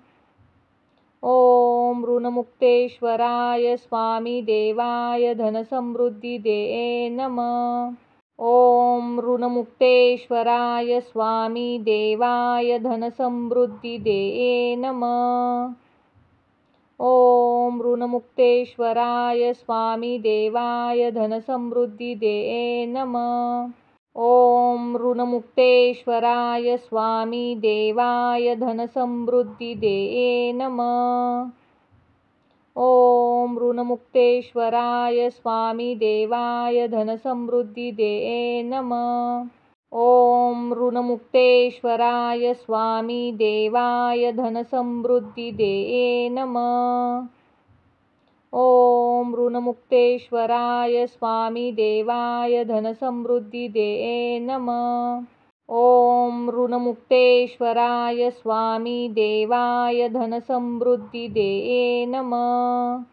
ओम ऋणमुक्तेश्वराय स्वामी देवाय धनसमृद्धिदे नमः। ओम ऋणमुक्तेश्वराय स्वामी देवाय धनसमृद्धिदे नमः। ओम ऋणमुक्तेश्वराय स्वामी देवाय धनसमृद्धिदे नमः। ओम ऋणमुक्तेश्वराय स्वामी देवाय धनसमृद्धिदे नमः। ओम ऋणमुक्तेश्वराय स्वामी देवाय धनसमृद्धिदे नमः। ओम ऋणमुक्तेश्वराय स्वामी देवाय धनसमृद्धिदे नमः। ओम ऋणमुक्तेश्वराय स्वामी देवाय धनसमृद्धिदे नमः। ओम ऋणमुक्तेश्वराय स्वामी देवाय धनसमृद्धिदे नमः।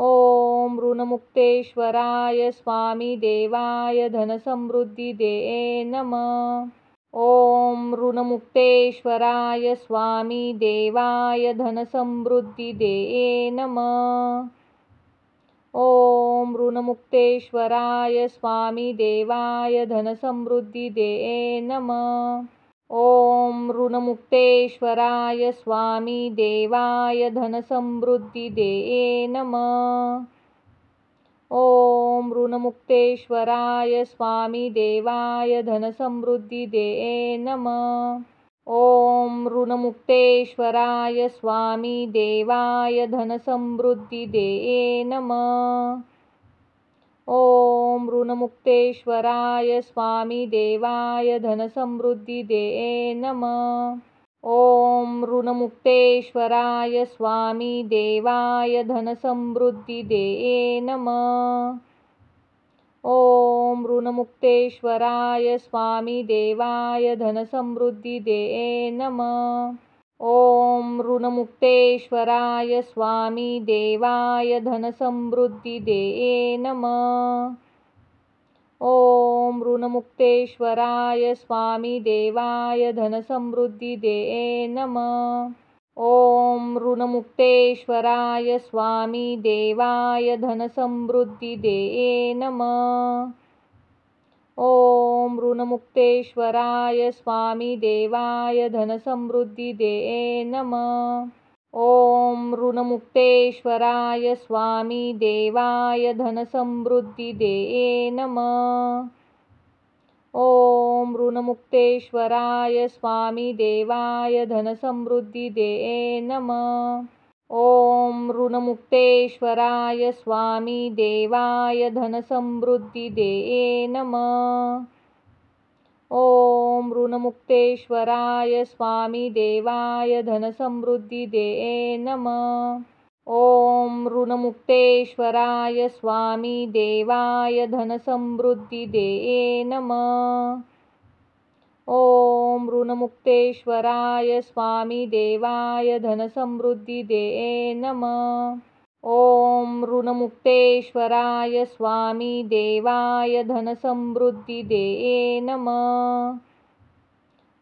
ओम ऋणमुक्तेश्वराय स्वामी देवाय धनसमृद्धिदे नमः। ओम ऋणमुक्तेश्वराय स्वामी देवाय धनसमृद्धिदे नमः। ओम ऋणमुक्तेश्वराय स्वामी देवाय धनसमृद्धिदे नमः। ओम ऋणमुक्तेश्वराय स्वामी देवाय धनसमृद्धिदे नमः। ओम ऋणमुक्तेश्वराय स्वामी देवाय धनसमृद्धिदे नमः। ओम ऋणमुक्तेश्वराय स्वामी देवाय धनसमृद्धिदे नमः। ओम ऋणमुक्तेश्वराय स्वामी देवाय धनसमृद्धिदे नमः। ओम ऋणमुक्तेश्वराय स्वामी देवाय धनसमृद्धिदे नमः। ओम ऋणमुक्तेश्वराय स्वामी देवाय धनसमृद्धिदे नमः। ओम ऋणमुक्तेश्वराय स्वामी देवाय धनसमृद्धिदे नमः। ओम ऋणमुक्तेश्वराय स्वामी देवाय धनसमृद्धिदे नमः। ओम ऋणमुक्तेश्वराय स्वामी देवाय धनसमृद्धिदे नमः। ओम ऋणमुक्तेश्वराय स्वामी देवाय धनसमृद्धिदे नमः। ओम ऋणमुक्तेश्वराय स्वामी देवाय धनसमृद्धिदे नमः। ओम ऋणमुक्तेश्वराय स्वामी देवाय धनसमृद्धिदे नमः। ओम ऋणमुक्तेश्वराय स्वामी देवाय धनसमृद्धिदे नमः। ओम ऋणमुक्तेश्वराय स्वामी देवाय धनसमृद्धिदे नमः। ओम ऋणमुक्तेश्वराय स्वामी देवाय धनसमृद्धिदे नमः। ओम ऋणमुक्तेश्वराय स्वामी देवाय धनसमृद्धिदे नमः। ओम ऋणमुक्तेश्वराय स्वामी देवाय धनसमृद्धिदे नमः।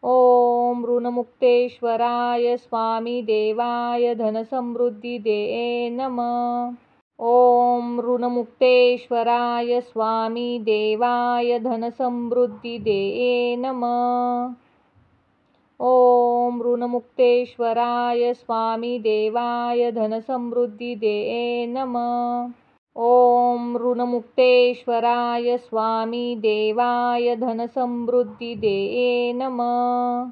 ओम ऋणमुक्तेश्वराय स्वामी देवाय धनसमृद्धिदे नमः। ओम ऋणमुक्तेश्वराय स्वामी देवाय धनसमृद्धिदे नमः। ओम ऋणमुक्तेश्वराय स्वामी देवाय धनसमृद्धिदे नमः। ओम ऋणमुक्तेश्वराय स्वामी देवाय धनसमृद्धिदे नमः।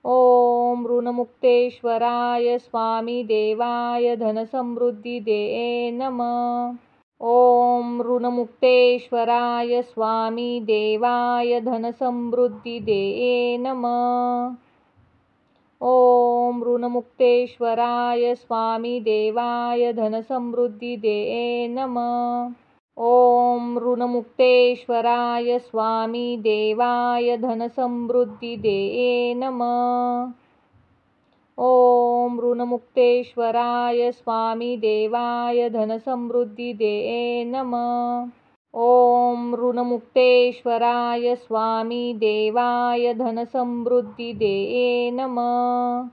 ओम ऋणमुक्तेश्वराय स्वामी देवाय धनसमृद्धिदे नमः। ओम ऋणमुक्तेश्वराय स्वामी देवाय धनसमृद्धिदे नमः। ओम ऋणमुक्तेश्वराय स्वामी देवाय धनसमृद्धिदे नमः। ओम ऋणमुक्तेश्वराय स्वामी देवाय धनसमृद्धिदे नमः। ओम ऋणमुक्तेश्वराय स्वामी देवाय धनसमृद्धिदे नमः। ओम ऋणमुक्तेश्वराय स्वामी देवाय धनसमृद्धिदे नमः।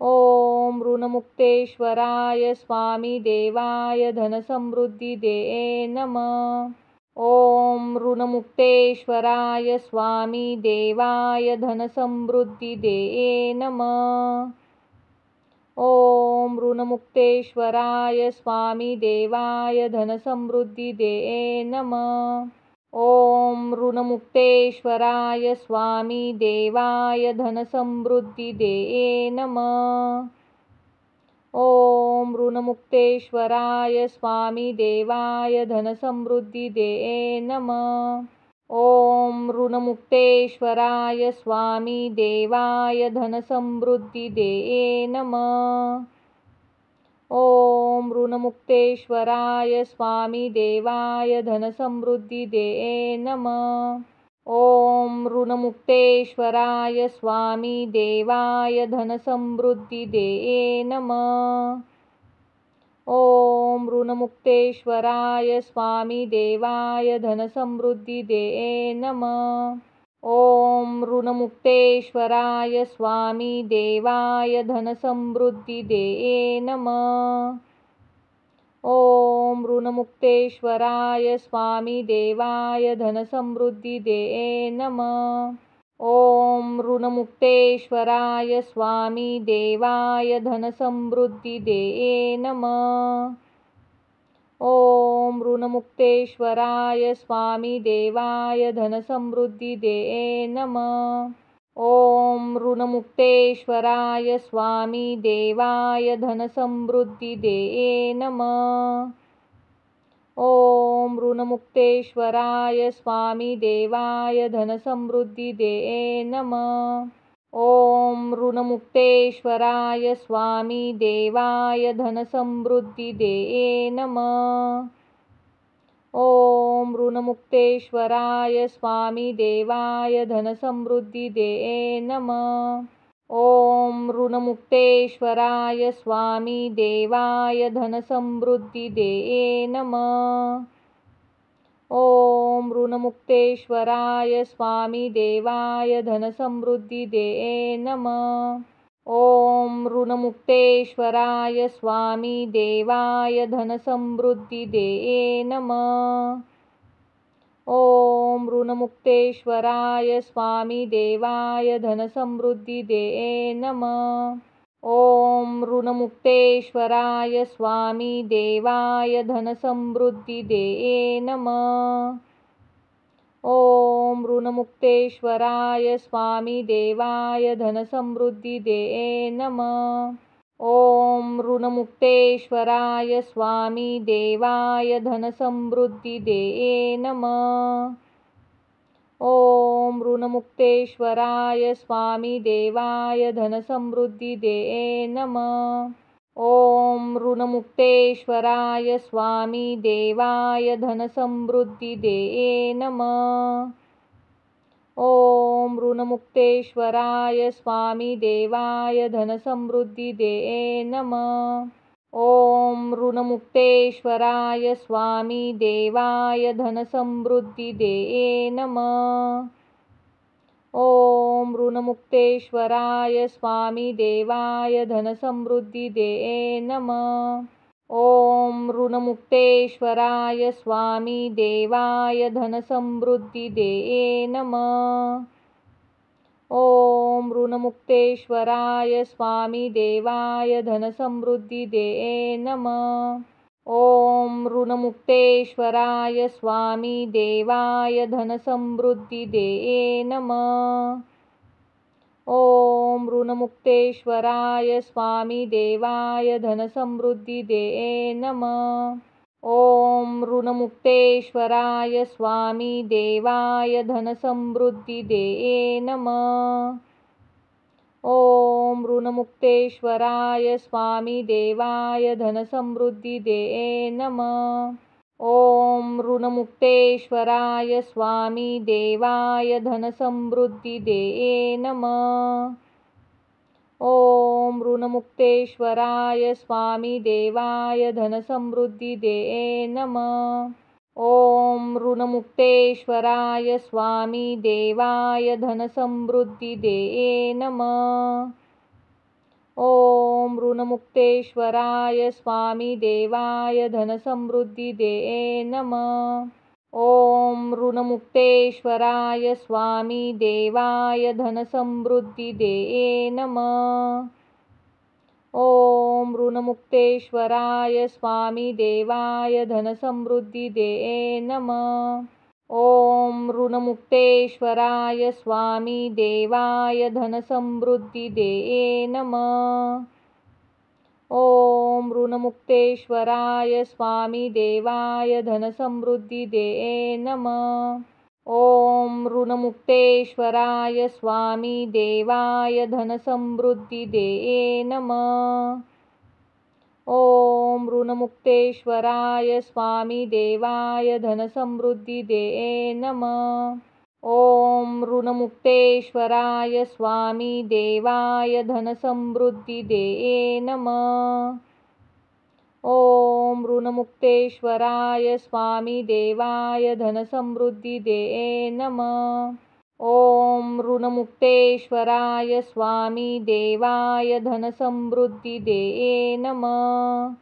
ओम ऋणमुक्तेश्वराय स्वामी देवाय धनसमृद्धिदे नमः। ओम ऋणमुक्तेश्वराय स्वामी देवाय धनसमृद्धिदे नमः। ओम ऋणमुक्तेश्वराय स्वामी देवाय धनसमृद्धिदे नमः। ओम ऋणमुक्तेश्वराय स्वामी देवाय धनसमृद्धिदे नमः। ओम ऋणमुक्तेश्वराय स्वामी देवाय धनसमृद्धिदे नमः। ओम ऋणमुक्तेश्वराय स्वामी देवाय धनसमृद्धिदे नमः। ओम ऋणमुक्तेश्वराय स्वामी देवाय धनसमृद्धिदे नमः। ओम ऋणमुक्तेश्वराय स्वामी देवाय धनसमृद्धिदे नमः। ओम ऋणमुक्तेश्वराय स्वामी देवाय धनसमृद्धिदे नमः। ओम ऋणमुक्तेश्वराय स्वामी देवाय धनसमृद्धिदे नमः। ओम ऋणमुक्तेश्वराय स्वामी देवाय धनसमृद्धिदे नमः। ओम ऋणमुक्तेश्वराय स्वामी देवाय धनसमृद्धिदे नमः। ओम ऋणमुक्तेश्वराय स्वामी देवाय धनसमृद्धिदे नमः। ओम ऋणमुक्तेश्वराय स्वामी देवाय धनसमृद्धिदे नमः। ओम ऋणमुक्तेश्वराय स्वामी देवाय धनसमृद्धिदे नमः। ओम ऋणमुक्तेश्वराय स्वामी देवाय धनसमृद्धिदे नमः। ओम ऋणमुक्तेश्वराय स्वामी देवाय धनसमृद्धिदे नमः। ओम ऋणमुक्तेश्वराय स्वामी देवाय धनसमृद्धिदे नमः। ओम ऋणमुक्तेश्वराय स्वामी देवाय धनसमृद्धिदे नमः। ओम ऋणमुक्तेश्वराय स्वामी देवाय धनसमृद्धिदे नमः। ओम ऋणमुक्तेश्वराय स्वामी देवाय धनसमृद्धिदे नमः। ओम ऋणमुक्तेश्वराय स्वामी देवाय धनसमृद्धिदे नमः। ओम ऋणमुक्तेश्वराय स्वामी देवाय धनसमृद्धिदे नमः। ओम ऋणमुक्तेश्वराय स्वामी देवाय धनसमृद्धिदे नमः। ओम ऋणमुक्तेश्वराय स्वामी देवाय धनसमृद्धिदे नमः। ओम ऋणमुक्तेश्वराय स्वामी देवाय धनसमृद्धिदे नमः। ओम ऋणमुक्तेश्वराय स्वामी देवाय धनसमृद्धिदे नमः। ओम ऋणमुक्तेश्वराय स्वामी देवाय धनसमृद्धिदे नमः। ओम ऋणमुक्तेश्वराय स्वामी देवाय धनसमृद्धिदे नमः। ओम ऋणमुक्तेश्वराय स्वामी देवाय धनसमृद्धिदे नमः। ओम ऋणमुक्तेश्वराय स्वामी देवाय धनसमृद्धिदे नमः। ओम ऋणमुक्तेश्वराय स्वामी देवाय धनसमृद्धिदे नमः। ओम ऋणमुक्तेश्वराय स्वामी देवाय धनसमृद्धिदे नमः। ओम ऋणमुक्तेश्वराय स्वामी देवाय धनसमृद्धिदे नमः। ओम ऋणमुक्तेश्वराय स्वामी देवाय धनसमृद्धिदे नमः। ओम ऋणमुक्तेश्वराय स्वामी देवाय धनसमृद्धिदे नमः। ओम ऋणमुक्तेश्वराय स्वामी देवाय धनसमृद्धिदे नमः। ओम ऋणमुक्तेश्वराय स्वामी देवाय धनसमृद्धिदे नमः। ओम ऋणमुक्तेश्वराय स्वामी देवाय धनसमृद्धिदे नमः। ओम ऋणमुक्तेश्वराय स्वामी देवाय धनसमृद्धिदे नमः। ओम ऋणमुक्तेश्वराय स्वामी देवाय धनसमृद्धिदे नमः। ओम ऋणमुक्तेश्वराय स्वामी देवाय धनसमृद्धिदे नमः। ओम ऋणमुक्तेश्वराय स्वामी देवाय धनसमृद्धिदे नमः। ओम ऋणमुक्तेश्वराय स्वामी देवाय धनसमृद्धिदे नमः। ओम ऋणमुक्तेश्वराय स्वामी देवाय धनसमृद्धिदे नमः। ओम ऋणमुक्तेश्वराय स्वामी देवाय धनसमृद्धिदे नमः। ओम ऋणमुक्तेश्वराय स्वामी देवाय धनसमृद्धिदे नमः। ओम ऋणमुक्तेश्वराय स्वामी देवाय धनसमृद्धिदे नमः।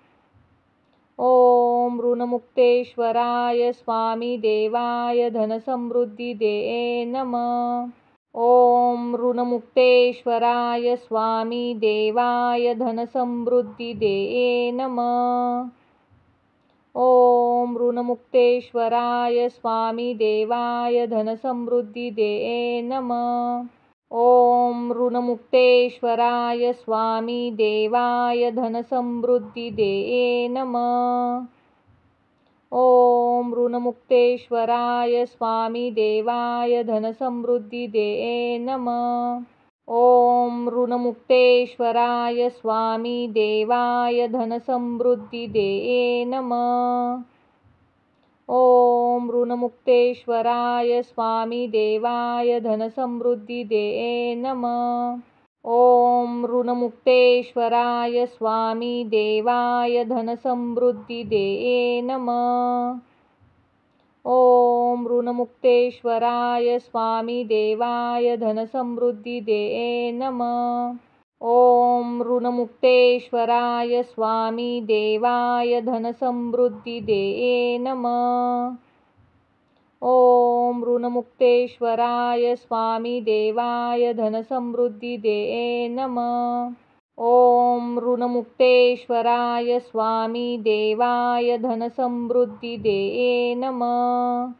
ओम ऋणमुक्तेश्वराय स्वामी देवाय धनसमृद्धिदे नमः। ओम ऋणमुक्तेश्वराय स्वामी देवाय धनसमृद्धिदे नमः। ओम ऋणमुक्तेश्वराय स्वामी देवाय धनसमृद्धिदे नमः। ओम ऋणमुक्तेश्वराय स्वामी देवाय धनसमृद्धिदे नमः। ओम ऋणमुक्तेश्वराय स्वामी देवाय धनसमृद्धिदे नमः। ओम ऋणमुक्तेश्वराय स्वामी देवाय धनसमृद्धिदे नमः। ओम ऋणमुक्तेश्वराय स्वामी देवाय धनसमृद्धिदे नमः। ओम ऋणमुक्तेश्वराय स्वामी देवाय धनसमृद्धिदे नमः। ओम ऋणमुक्तेश्वराय स्वामी देवाय धनसमृद्धिदे नमः। ओम ऋणमुक्तेश्वराय स्वामी देवाय धनसमृद्धिदे नमः। ओम ऋणमुक्तेश्वराय स्वामी देवाय धनसमृद्धिदे नमः। ओम ऋणमुक्तेश्वराय स्वामी देवाय धनसमृद्धिदे नमः।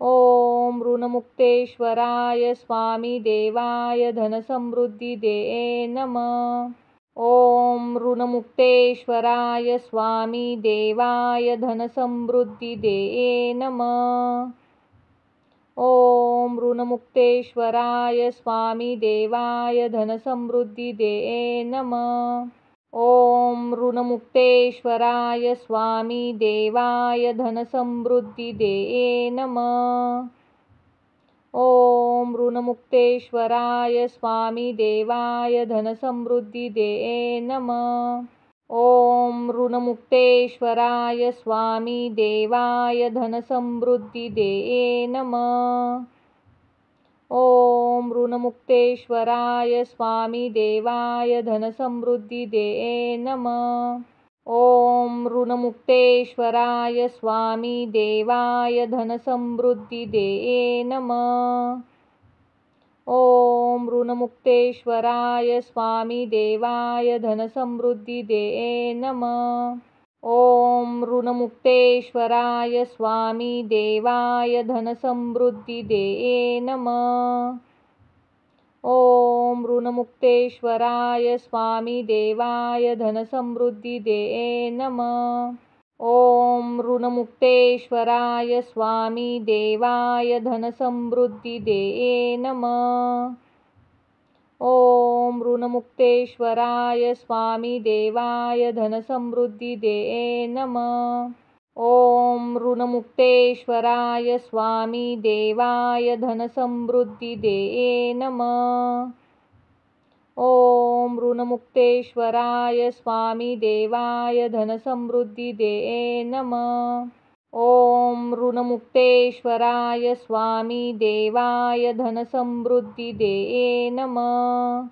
ओम ऋणमुक्तेश्वराय स्वामी देवाय धनसमृद्धिदे नमः। ओम ऋणमुक्तेश्वराय स्वामी देवाय धनसमृद्धिदे नमः। ओम ऋणमुक्तेश्वराय स्वामी देवाय धनसमृद्धिदे नमः। ओम ऋणमुक्तेश्वराय स्वामी देवाय धनसमृद्धिदे नमः। ओम ऋणमुक्तेश्वराय स्वामी देवाय धनसमृद्धिदे नमः। ओम ऋणमुक्तेश्वराय स्वामी देवाय धनसमृद्धिदे नमः। ओम ऋणमुक्तेश्वराय स्वामी देवाय धनसमृद्धिदे नमः। ओम ऋणमुक्तेश्वराय स्वामी देवाय धनसमृद्धिदे नमः। ओम ऋणमुक्तेश्वराय स्वामी देवाय धनसमृद्धिदे नमः। ओम ऋणमुक्तेश्वराय स्वामी देवाय धनसमृद्धिदे नमः। ओम ऋणमुक्तेश्वराय स्वामी देवाय धनसमृद्धिदे नमः। ओम ऋणमुक्तेश्वराय स्वामी देवाय धनसमृद्धिदे नमः। ओम ऋणमुक्तेश्वराय स्वामी देवाय धनसमृद्धिदे नमः। ओम ऋणमुक्तेश्वराय स्वामी देवाय धनसमृद्धिदे नमः। ओम ऋणमुक्तेश्वराय स्वामी देवाय धनसमृद्धिदे नमः। ओम ऋणमुक्तेश्वराय स्वामी देवाय धनसमृद्धिदे नमः।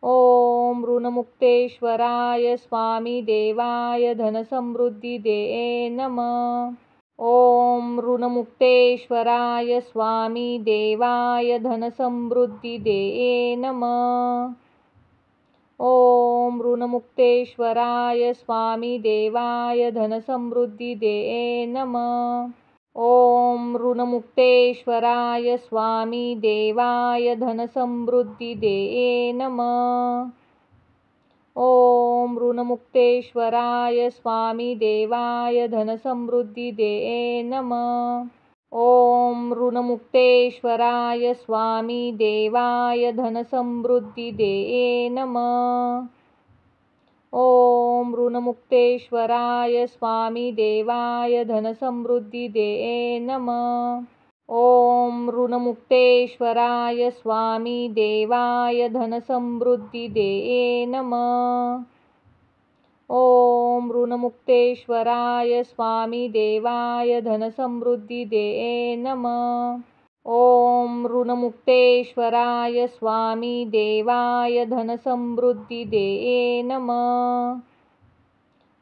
ओम ऋणमुक्तेश्वराय स्वामी देवाय धनसमृद्धिदे नमः। ओम ऋणमुक्तेश्वराय स्वामी देवाय धनसमृद्धिदे नमः। ओम ऋणमुक्तेश्वराय स्वामी देवाय धनसमृद्धिदे नमः। ओम ऋणमुक्तेश्वराय स्वामी देवाय धनसमृद्धिदे नमः। ओम ऋणमुक्तेश्वराय स्वामी देवाय धनसमृद्धिदे नमः। ओम ऋणमुक्तेश्वराय स्वामी देवाय धनसमृद्धिदे नमः। ओम ऋणमुक्तेश्वराय स्वामी देवाय धनसमृद्धिदे नमः। ओम ऋणमुक्तेश्वराय स्वामी देवाय धनसमृद्धिदे नमः। ओम ऋणमुक्तेश्वराय स्वामी देवाय धनसमृद्धिदे नमः। ओम ऋणमुक्तेश्वराय स्वामी देवाय धनसमृद्धिदे नमः।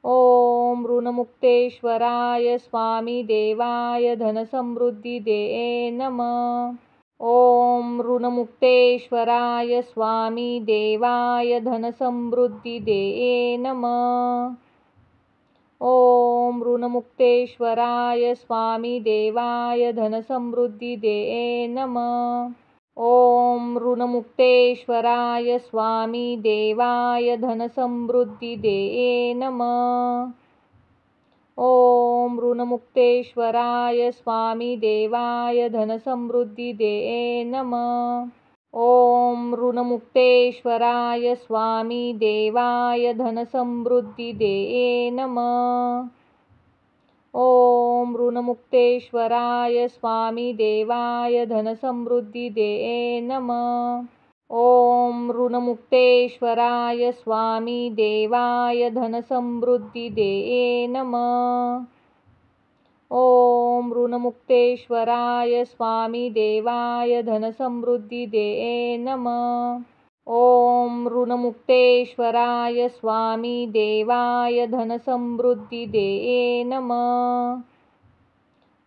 ओम ऋणमुक्तेश्वराय स्वामी देवाय धनसमृद्धिदे नमः। ओम ऋणमुक्तेश्वराय स्वामी देवाय धनसमृद्धिदे नमः। ओम ऋणमुक्तेश्वराय स्वामी देवाय धनसमृद्धिदे नमः। ओम ऋणमुक्तेश्वराय स्वामी देवाय धनसमृद्धिदे नमः। ओम ऋणमुक्तेश्वराय स्वामी देवाय धनसमृद्धिदे नमः। ओम ऋणमुक्तेश्वराय स्वामी देवाय धनसमृद्धिदे नमः। ओम ऋणमुक्तेश्वराय स्वामी देवाय धनसमृद्धिदे नमः। ओम ऋणमुक्तेश्वराय स्वामी देवाय धनसमृद्धिदे नमः। ओम ऋणमुक्तेश्वराय स्वामी देवाय धनसमृद्धिदे नमः। ओम ऋणमुक्तेश्वराय स्वामी देवाय धनसमृद्धिदे नमः।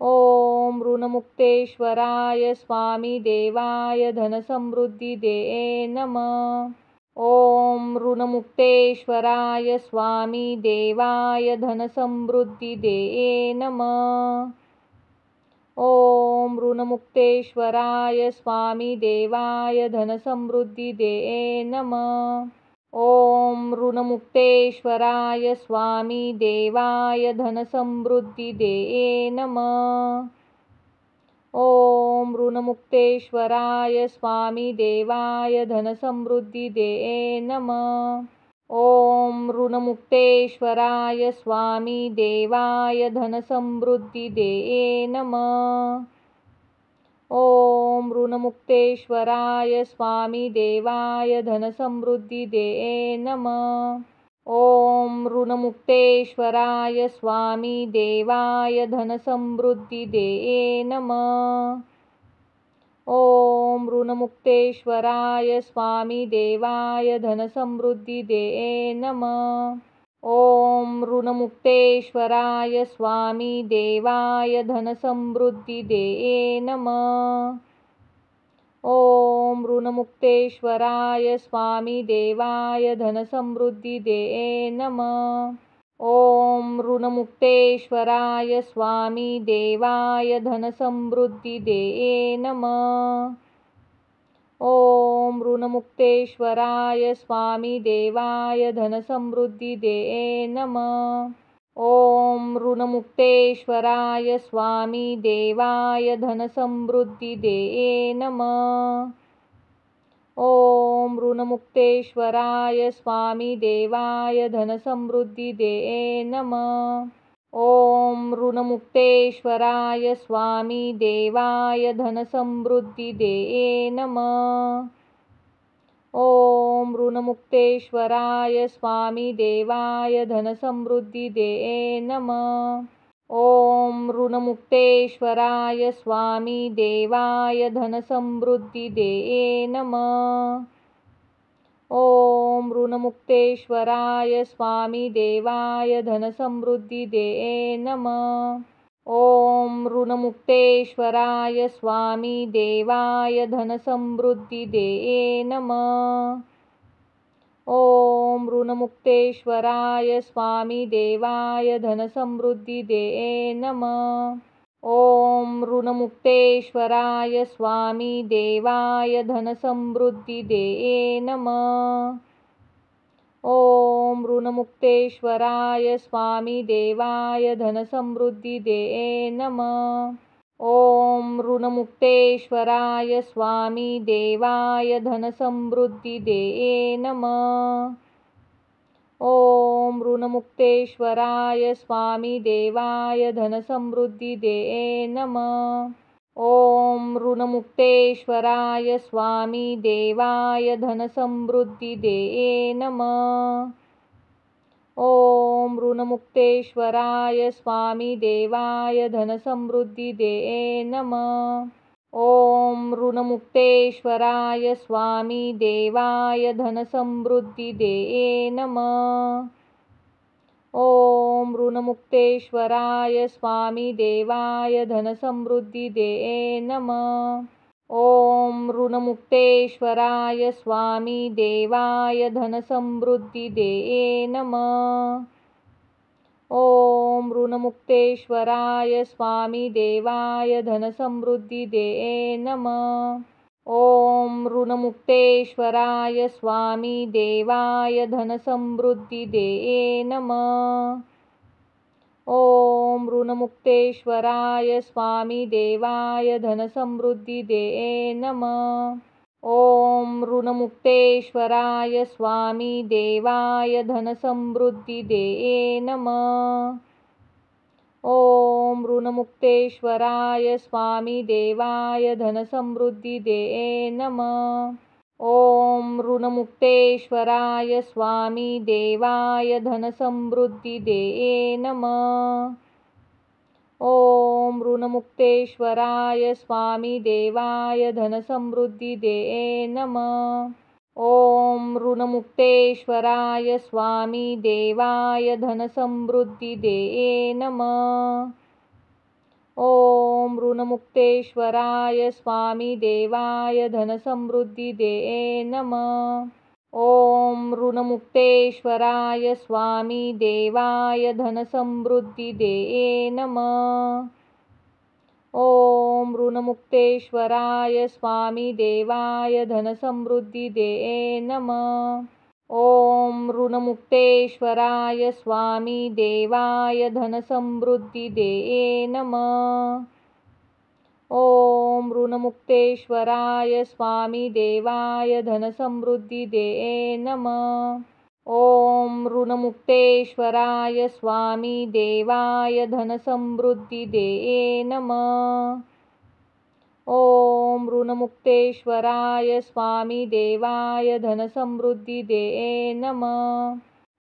ओम ऋणमुक्तेश्वराय स्वामी देवाय धनसमृद्धिदे नमः। ओम ऋणमुक्तेश्वराय स्वामी देवाय धनसमृद्धिदे नमः। ओम ऋणमुक्तेश्वराय स्वामी देवाय धनसमृद्धिदे नमः। ओम ऋणमुक्तेश्वराय स्वामी देवाय धनसमृद्धिदे नमः। ओम ऋणमुक्तेश्वराय स्वामी देवाय धनसमृद्धिदे नमः। ओम ऋणमुक्तेश्वराय स्वामी देवाय धनसमृद्धिदे नमः। ओम ऋणमुक्तेश्वराय स्वामी देवाय धनसमृद्धिदे नमः। ओम ऋणमुक्तेश्वराय स्वामी देवाय धनसमृद्धिदे नमः। ओम ऋणमुक्तेश्वराय स्वामी देवाय धनसमृद्धिदे नमः। ओम ऋणमुक्तेश्वराय स्वामी देवाय धनसमृद्धिदे नमः। ओम ऋणमुक्तेश्वराय स्वामी देवाय धनसमृद्धिदे नमः। ओम ऋणमुक्तेश्वराय स्वामी देवाय धनसमृद्धिदे नमः। ओम ऋणमुक्तेश्वराय स्वामी देवाय धनसमृद्धिदे नमः। ओम ऋणमुक्तेश्वराय स्वामी देवाय धनसमृद्धिदे नमः। ओम ऋणमुक्तेश्वराय स्वामी देवाय धनसमृद्धिदे नमः। ओम ऋणमुक्तेश्वराय स्वामी देवाय धनसमृद्धिदे नमः। ओम ऋणमुक्तेश्वराय स्वामी देवाय धनसमृद्धिदे नमः। ओम ऋणमुक्तेश्वराय स्वामी देवाय धनसमृद्धिदे नमः। ओम ऋणमुक्तेश्वराय स्वामी देवाय धनसमृद्धिदे नमः। ओम ऋणमुक्तेश्वराय स्वामी देवाय धनसमृद्धिदे नमः। ओम ऋणमुक्तेश्वराय स्वामी देवाय धनसमृद्धिदे नमः। ओम ऋणमुक्तेश्वराय स्वामी देवाय धनसमृद्धिदे नमः। ओम ऋणमुक्तेश्वराय स्वामी देवाय धनसमृद्धिदे नमः। ओम ऋणमुक्तेश्वराय स्वामी देवाय धनसमृद्धिदे नमः। ओम ऋणमुक्तेश्वराय स्वामी देवाय धनसमृद्धिदे नमः। ओम ऋणमुक्तेश्वराय स्वामी देवाय धनसमृद्धिदे नमः। ओम ऋणमुक्तेश्वराय स्वामी देवाय धनसमृद्धिदे नमः। ओम ऋणमुक्तेश्वराय स्वामी देवाय धनसमृद्धिदे नमः। ओम ऋणमुक्तेश्वराय स्वामी देवाय धनसमृद्धिदे नमः। ओम ऋणमुक्तेश्वराय स्वामी देवाय धनसमृद्धिदे नमः। ओम ऋणमुक्तेश्वराय स्वामी देवाय धनसमृद्धिदे नमः। ओम ऋणमुक्तेश्वराय स्वामी देवाय धनसमृद्धिदे नमः। ओम ऋणमुक्तेश्वराय स्वामी देवाय धनसमृद्धिदे नमः। ओम ऋणमुक्तेश्वराय स्वामी देवाय धनसमृद्धिदे नमः। ओम ऋणमुक्तेश्वराय स्वामी देवाय धनसमृद्धिदे नमः। ओम ऋणमुक्तेश्वराय स्वामी देवाय धनसमृद्धिदे नमः। ओम ऋणमुक्तेश्वराय स्वामी देवाय धनसमृद्धिदे नमः। ओम ऋणमुक्तेश्वराय स्वामी देवाय धनसमृद्धिदे नमः। ओम ऋणमुक्तेश्वराय स्वामी देवाय धनसमृद्धिदे नमः। ओम ऋणमुक्तेश्वराय स्वामी देवाय धनसमृद्धिदे नमः। ओम ऋणमुक्तेश्वराय स्वामी देवाय धनसमृद्धिदे नमः। ओम ऋणमुक्तेश्वराय स्वामी देवाय धनसमृद्धिदे नमः। ओम ऋणमुक्तेश्वराय स्वामी देवाय धनसमृद्धिदे नमः। ओम ऋणमुक्तेश्वराय स्वामी देवाय धनसमृद्धिदे नमः। ओम ऋणमुक्तेश्वराय स्वामी देवाय धनसमृद्धिदे नमः।